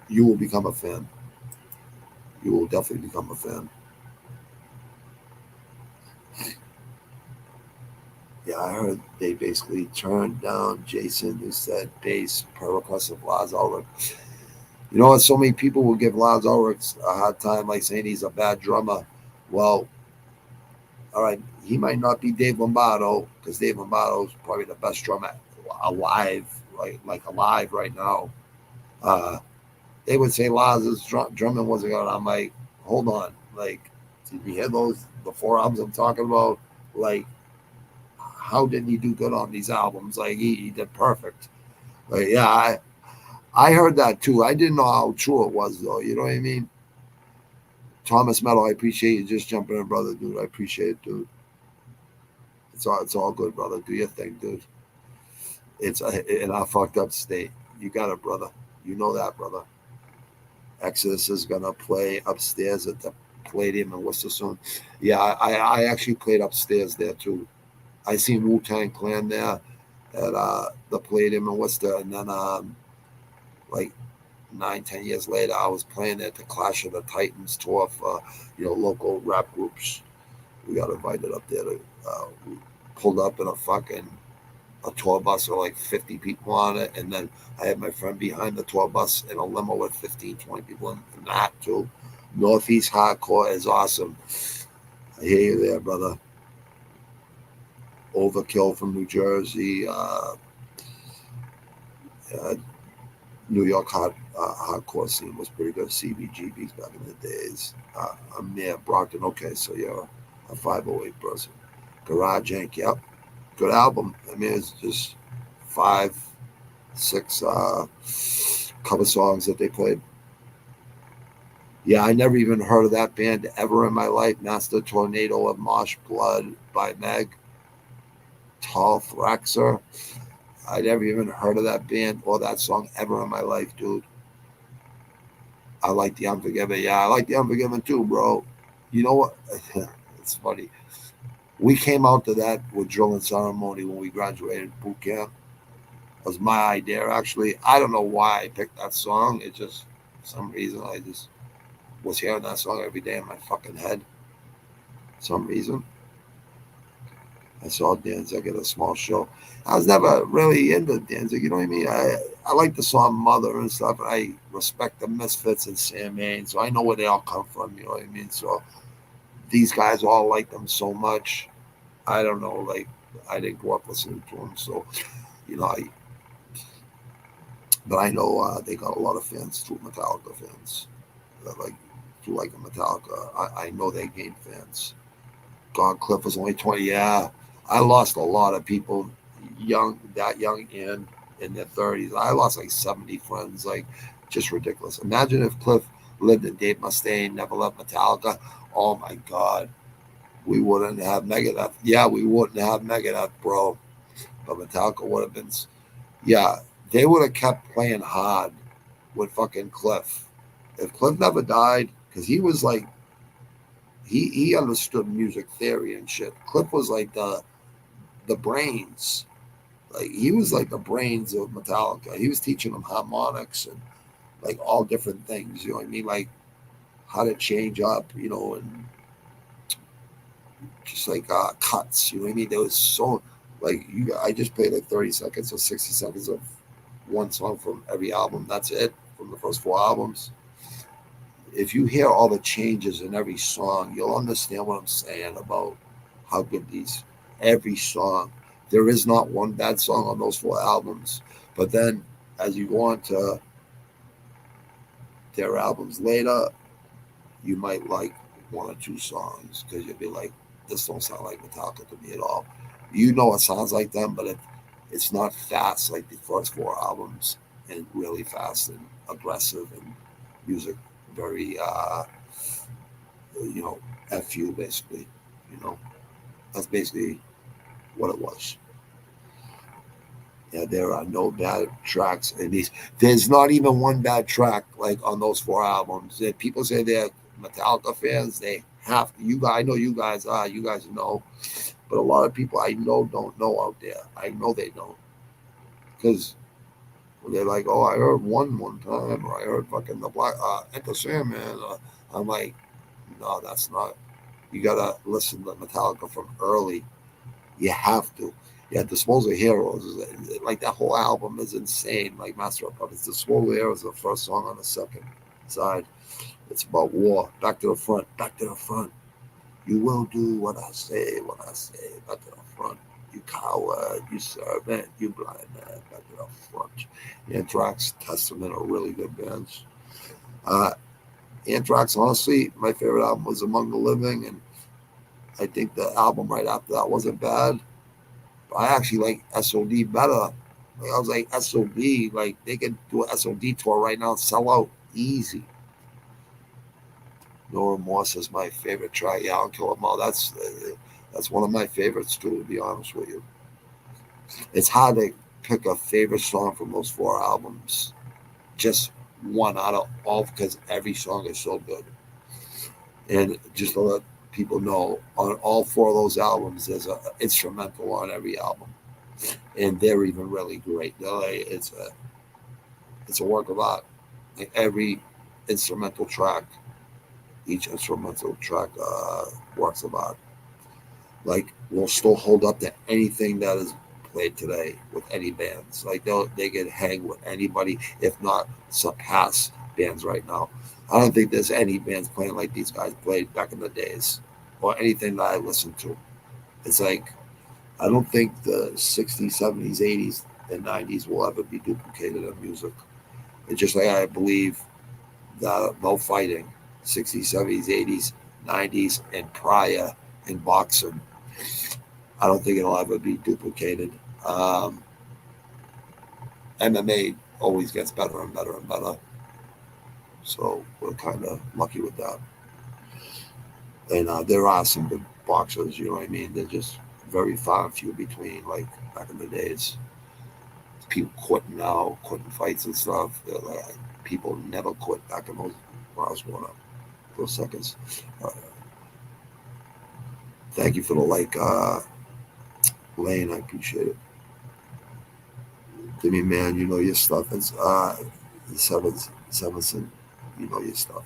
You will become a fan. You will definitely become a fan. Yeah, I heard they basically turned down Jason, who said bass per request of Lars Ulrich. You know what? So many people will give Lars Ulrich a hard time, like saying he's a bad drummer. Well, all right, he might not be Dave Lombardo, because Dave Lombardo is probably the best drummer alive, like alive right now. They would say Lars' drumming wasn't good. I'm like, hold on, like, did you hear the 4 albums I'm talking about? Like, how didn't he do good on these albums? Like, he did perfect. Like, yeah, I heard that too. I didn't know how true it was, though. You know what I mean? Thomas Metal, I appreciate you just jumping in, brother, dude. I appreciate it, dude. It's all good, brother. Do your thing, dude. It's in our fucked up state. You got it, brother. You know that, brother. Exodus is gonna play upstairs at the Palladium in Worcester soon. Yeah, I actually played upstairs there too. I seen Wu-Tang Clan there at the Palladium in Worcester, and then like 9, 10 years later, I was playing at the Clash of the Titans tour for, local rap groups. We got invited up there to, we pulled up in a tour bus with like 50 people on it. And then I had my friend behind the tour bus in a limo with 15, 20 people in that too. Northeast hardcore is awesome. I hear you there, brother. Overkill from New Jersey, New York hardcore scene was pretty good. CBGBs back in the days. I'm near Brockton. Okay, so you're a 508 person. Garage Inc. Yep, good album. I mean, it's just 5, 6 cover songs that they played. Yeah, I never even heard of that band ever in my life. Master Tornado of Marsh Blood by Meg Tall Thraxer. I never even heard of that band or that song ever in my life, dude. I like The Unforgiven. Yeah, I like The Unforgiven too, bro. You know what? It's funny. We came out to that with drill and ceremony when we graduated boot camp. It was my idea, actually. I don't know why I picked that song. It just, for some reason, I just was hearing that song every day in my fucking head. For some reason. I saw Danzig at a small show. I was never really into Danzig, you know what I mean? I like the song Mother and stuff, and I respect the Misfits and Sam Maine, so I know where they all come from, you know what I mean? So these guys all like them so much. I don't know, like, I didn't grow up listening to them, so, you know, but I know they got a lot of fans, too, Metallica fans. That like, who like Metallica. I know they gained fans. God, Cliff was only 20. Yeah, I lost a lot of people that young and in their 30s. I lost like 70 friends, like just ridiculous. Imagine if Cliff lived in Dave Mustaine, never left Metallica. Oh my God, we wouldn't have Megadeth. Yeah, we wouldn't have Megadeth, bro. But Metallica would have been, yeah, they would have kept playing hard with fucking Cliff. If Cliff never died, because he was like, he understood music theory and shit. Cliff was like the brains. Like he was like the brains of Metallica. He was teaching them harmonics and like all different things. You know what I mean? Like how to change up. And just like cuts. You know what I mean? There was so like I just played like 30 seconds or 60 seconds of one song from every album. That's it from the first 4 albums. If you hear all the changes in every song, you'll understand what I'm saying about how good every song. There is not one bad song on those 4 albums. But then as you go on to their albums later, you might like 1 or 2 songs because you'll be like, this don't sound like Metallica to me at all. You know it sounds like them, but it's not fast like the first 4 albums, and really fast and aggressive and music very FU basically. That's basically what it was. Yeah, there are no bad tracks in these. There's not even one bad track like on those 4 albums. If people say they're Metallica fans, they have to. I know you guys are. You guys know, but a lot of people I know don't know out there. I know they don't because they're like, oh, I heard one time, or I heard fucking the Black Enter Sandman. I'm like, no, that's not. You gotta listen to Metallica from early. You have to. Yeah, Disposal Heroes, like that whole album is insane. Like Master of Puppets, Disposal Heroes is the first song on the second side. It's about war. Back to the front. Back to the front. You will do what I say. What I say. Back to the front. You coward. You servant. You blind man. Back to the front. Anthrax, Testament are really good bands. Anthrax, honestly, my favorite album was Among the Living, and I think the album right after that wasn't bad. But I actually like SOD better. Like, I was like, SOD, like they could do an SOD tour right now and sell out easy. No Remorse is my favorite track. Yeah, I'll kill them all. That's one of my favorites too, to be honest with you. It's hard to pick a favorite song from those 4 albums. Just one out of all because every song is so good. And just to let people know, on all 4 of those albums, there's an instrumental on every album, and they're even really great. It's a work of art. Like every instrumental track, each instrumental track works of art. Like will still hold up to anything that is played today with any bands. Like they can hang with anybody, if not surpass bands right now. I don't think there's any bands playing like these guys played back in the days, or anything that I listened to. It's like I don't think the 60s, 70s, 80s, and 90s will ever be duplicated in music. It's just like I believe that no fighting, 60s, 70s, 80s, 90s, and prior in boxing. I don't think it'll ever be duplicated. Um, MMA always gets better and better and better. So we're kind of lucky with that. And there are some good boxers, you know what I mean? They're just very far and few between, like back in the days. People quitting now, quitting fights and stuff. People never quit back in those when I was growing up. Those seconds. Uh, Thank you for the like, Lane. I appreciate it. Jimmy, man, you know your stuff. It's Sevenson, you know your stuff.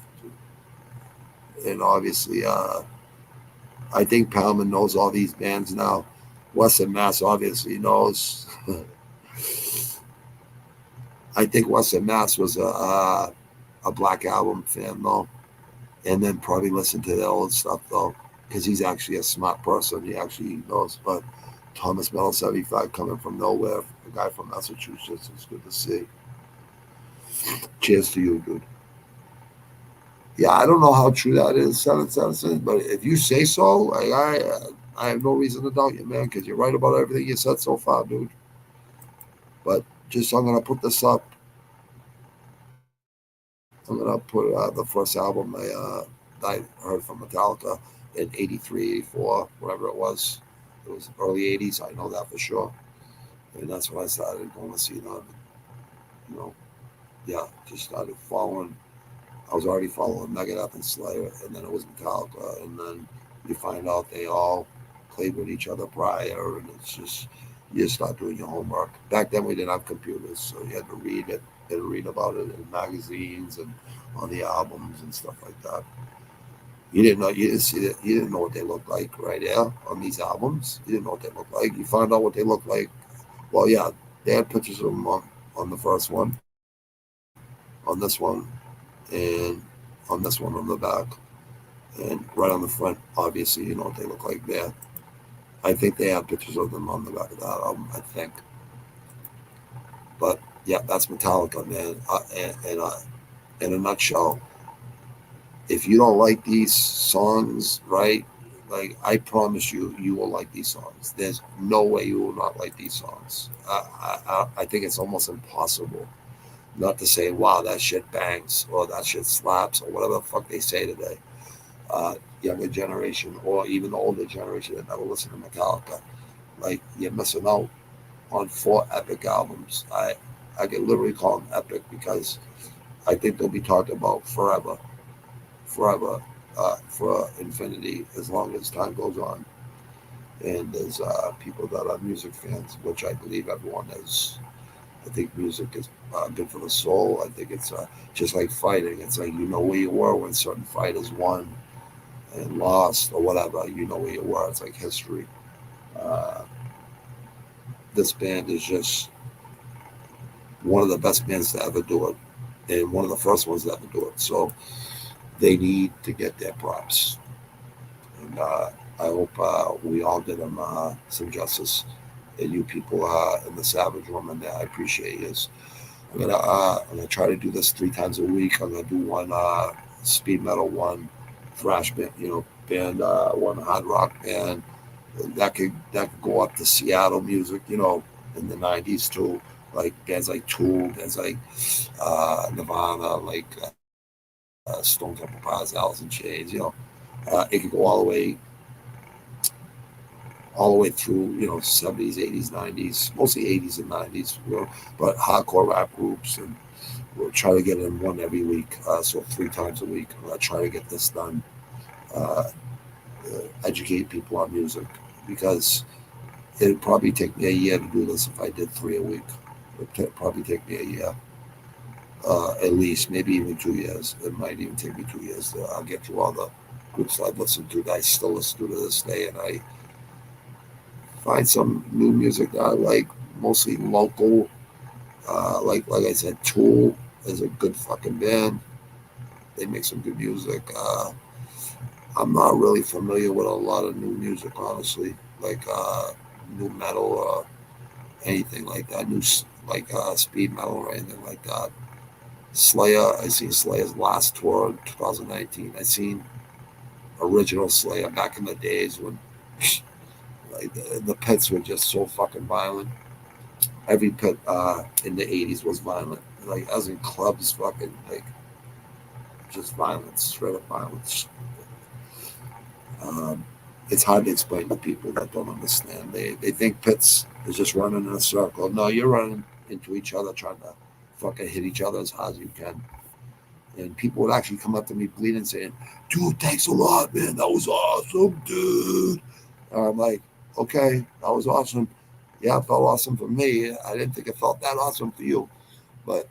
And obviously, I think Palman knows all these bands now. Western Mass obviously knows. I think Western Mass was a Black Album fan though, and then probably listened to their old stuff though, because he's actually a smart person. He actually knows. But Thomas Metal 75 coming from nowhere, a guy from Massachusetts, it's good to see. Cheers to you, dude. Yeah, I don't know how true that is, Seven Citizens, but if you say so, like I have no reason to doubt you, man, because you're right about everything you said so far, dude. But just I'm gonna put this up. I'm gonna put the first album I heard from Metallica in '83, '84, whatever it was. It was early '80s. I know that for sure, and that's when I started going to see them. You know, yeah, just started following. I was already following Megadeth and Slayer, and then it was Metallica, and then you find out they all played with each other prior, and it's just you just start doing your homework. Back then we didn't have computers, so you had to read it and read about it in magazines and on the albums and stuff like that. You didn't see it, you didn't know what they looked like right there on these albums. You didn't know what they looked like. You found out what they looked like. Well, yeah, they had pictures of them on the first one, on this one, and on this one on the back, and right on the front. Obviously, you know what they look like there. I think they have pictures of them on the back of that album. I think, but yeah, that's Metallica, man. In a nutshell, if you don't like these songs, right? Like I promise you, you will like these songs. There's no way you will not like these songs. I think it's almost impossible not to say, "Wow, that shit bangs," or "That shit slaps," or whatever the fuck they say today. Younger generation, or even the older generation that never listen to Metallica, like you're missing out on four epic albums. I can literally call them epic because I think they'll be talked about forever, forever, for infinity as long as time goes on. And there's people that are music fans, which I believe everyone is. I think music is good for the soul. I think it's just like fighting. It's like you know where you were when certain fighters won and lost or whatever. You know where you were. It's like history. Uh, this band is just one of the best bands to ever do it, and one of the first ones to ever do it. So they need to get their props, and I hope we all did them some justice. And you people in the Savage Room, and I appreciate you. I'm gonna try to do this 3 times a week. I'm gonna do one speed metal, one thrash band, band, one hard rock band. That could go up to Seattle music, in the '90s too, like bands like Tool, bands like Nirvana, like Stone Temple Pilots, Alice in Chains. It could go all the way through, '70s, '80s, '90s, mostly '80s and '90s, but hardcore rap groups, and we'll try to get in one every week, so 3 times a week. I'll try to get this done. Uh, Educate people on music because it'd probably take me a year to do this if I did 3 a week. It'd probably take me a year. at least, maybe even 2 years. It might even take me 2 years to get through all the groups I've listened to that I still listen to this day, and I find some new music that I like, mostly local. Like I said, Tool is a good fucking band. They make some good music. I'm not really familiar with a lot of new music, honestly, like new metal or anything like that. Like speed metal or anything like that. Slayer, I seen Slayer's last tour in 2019. I seen original Slayer back in the days when like the pits were just so fucking violent. Every pit in the 80s was violent. Like I was in clubs, fucking like just violence, straight up violence. Um, it's hard to explain to people that don't understand. They think pits is just running in a circle. No, you're running into each other, trying to fucking hit each other as hard as you can. And people would actually come up to me bleeding, saying, "Dude, thanks a lot, man. That was awesome, dude." And I'm like, "Okay, that was awesome. Yeah, it felt awesome for me. I didn't think it felt that awesome for you, but."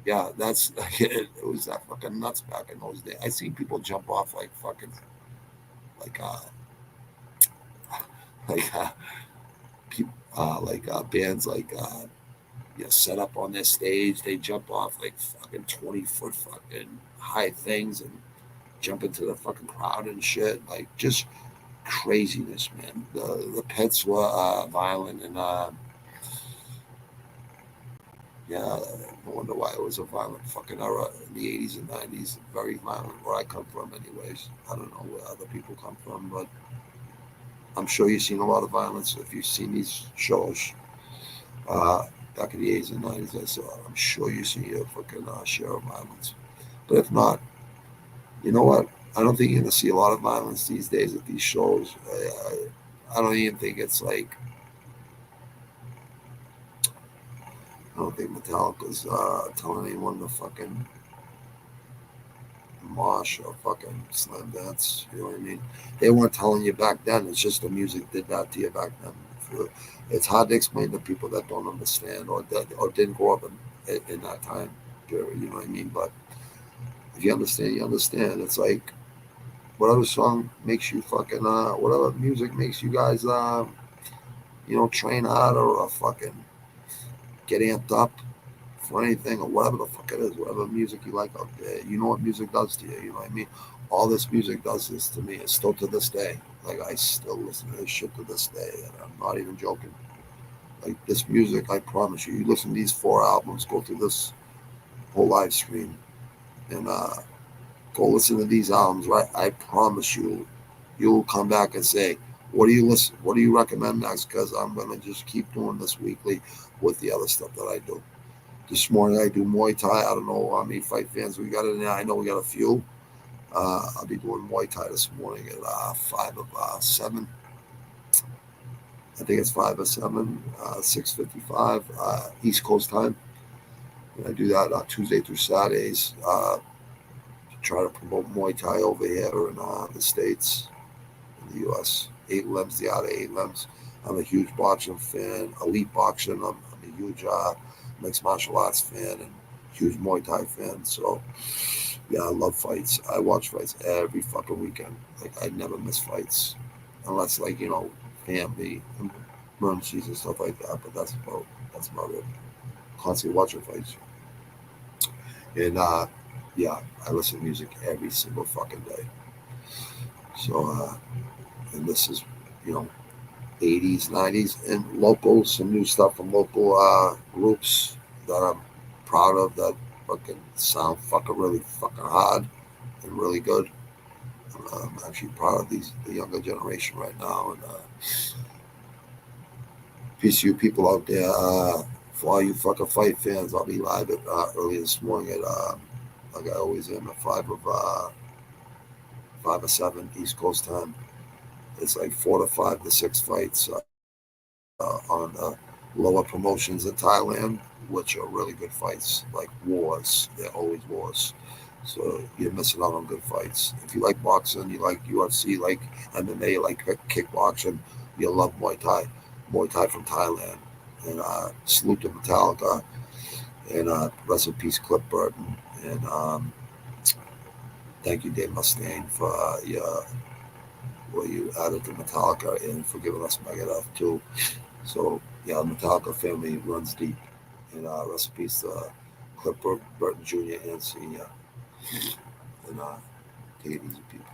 Yeah, that's it was that fucking nuts back in those days. I seen people jump off like fucking like like people bands like set up on their stage. They jump off like fucking 20 foot fucking high things and jump into the fucking crowd and shit. Like just craziness, man. The pets were violent and yeah, no wonder why it was a violent fucking era in the 80s and 90s. Very violent where I come from, anyways. I don't know where other people come from, but I'm sure you've seen a lot of violence if you've seen these shows back in the 80s and 90s. I saw. I'm sure you've seen a fucking share of violence. But if not, you know what? I don't think you're going to see a lot of violence these days at these shows. I don't even think it's like. I don't think Metallica's telling anyone to fucking mosh or fucking slam dance. You know what I mean? They weren't telling you back then. It's just the music did that to you back then. It's hard to explain to people that don't understand or didn't grow up in that time period. You know what I mean? But if you understand, you understand. It's like whatever song makes you fucking whatever music makes you guys train hard or fucking get amped up for anything or whatever the fuck it is, whatever music you like out there. You know what music does to you. You know what I mean? All this music does this to me. It's still to this day. Like I still listen to this shit to this day, and I'm not even joking. Like this music, I promise you. You listen to these 4 albums, go through this whole live stream, and go listen to these albums. Right? I promise you, you'll come back and say, "What do you listen? What do you recommend next?" Because I'm gonna just keep doing this weekly with the other stuff that I do. This morning I do Muay Thai. I don't know how many fight fans we got in there. I know we got a few. I'll be doing Muay Thai this morning at 5 of 7. I think it's 5 of 7, 6:55 East Coast time. And I do that Tuesday through Saturdays to try to promote Muay Thai over here in the States, in the U.S. 8 limbs, the art of 8 limbs. I'm a huge boxing fan, elite boxing. I'm a huge mixed martial arts fan and huge Muay Thai fan. So, yeah, I love fights. I watch fights every fucking weekend. Like, I never miss fights. Unless, like, family emergencies and stuff like that. But that's about it. Constantly watching fights. And, yeah, I listen to music every single fucking day. So, and this is, you know, 80s, 90s, and local, some new stuff from local groups that I'm proud of that fucking sound fucking really fucking hard and really good. I'm actually proud of the younger generation right now. And peace to you people out there. For all you fucking fight fans, I'll be live at early this morning at like I always am at 5 of 7 East Coast time. It's like 4 to 5 to 6 fights on lower promotions in Thailand, which are really good fights, like wars. They're always wars. So you're missing out on good fights. If you like boxing, you like UFC, like MMA, you like kickboxing, you'll love Muay Thai. Muay Thai from Thailand. And salute to Metallica And rest in peace, Cliff Burton. And thank you, Dave Mustaine, for your what you added to Metallica and for giving us Megadeth too. So yeah, Metallica family runs deep. And rest in peace, Cliff Burton Jr. and Senior. And take it easy, people.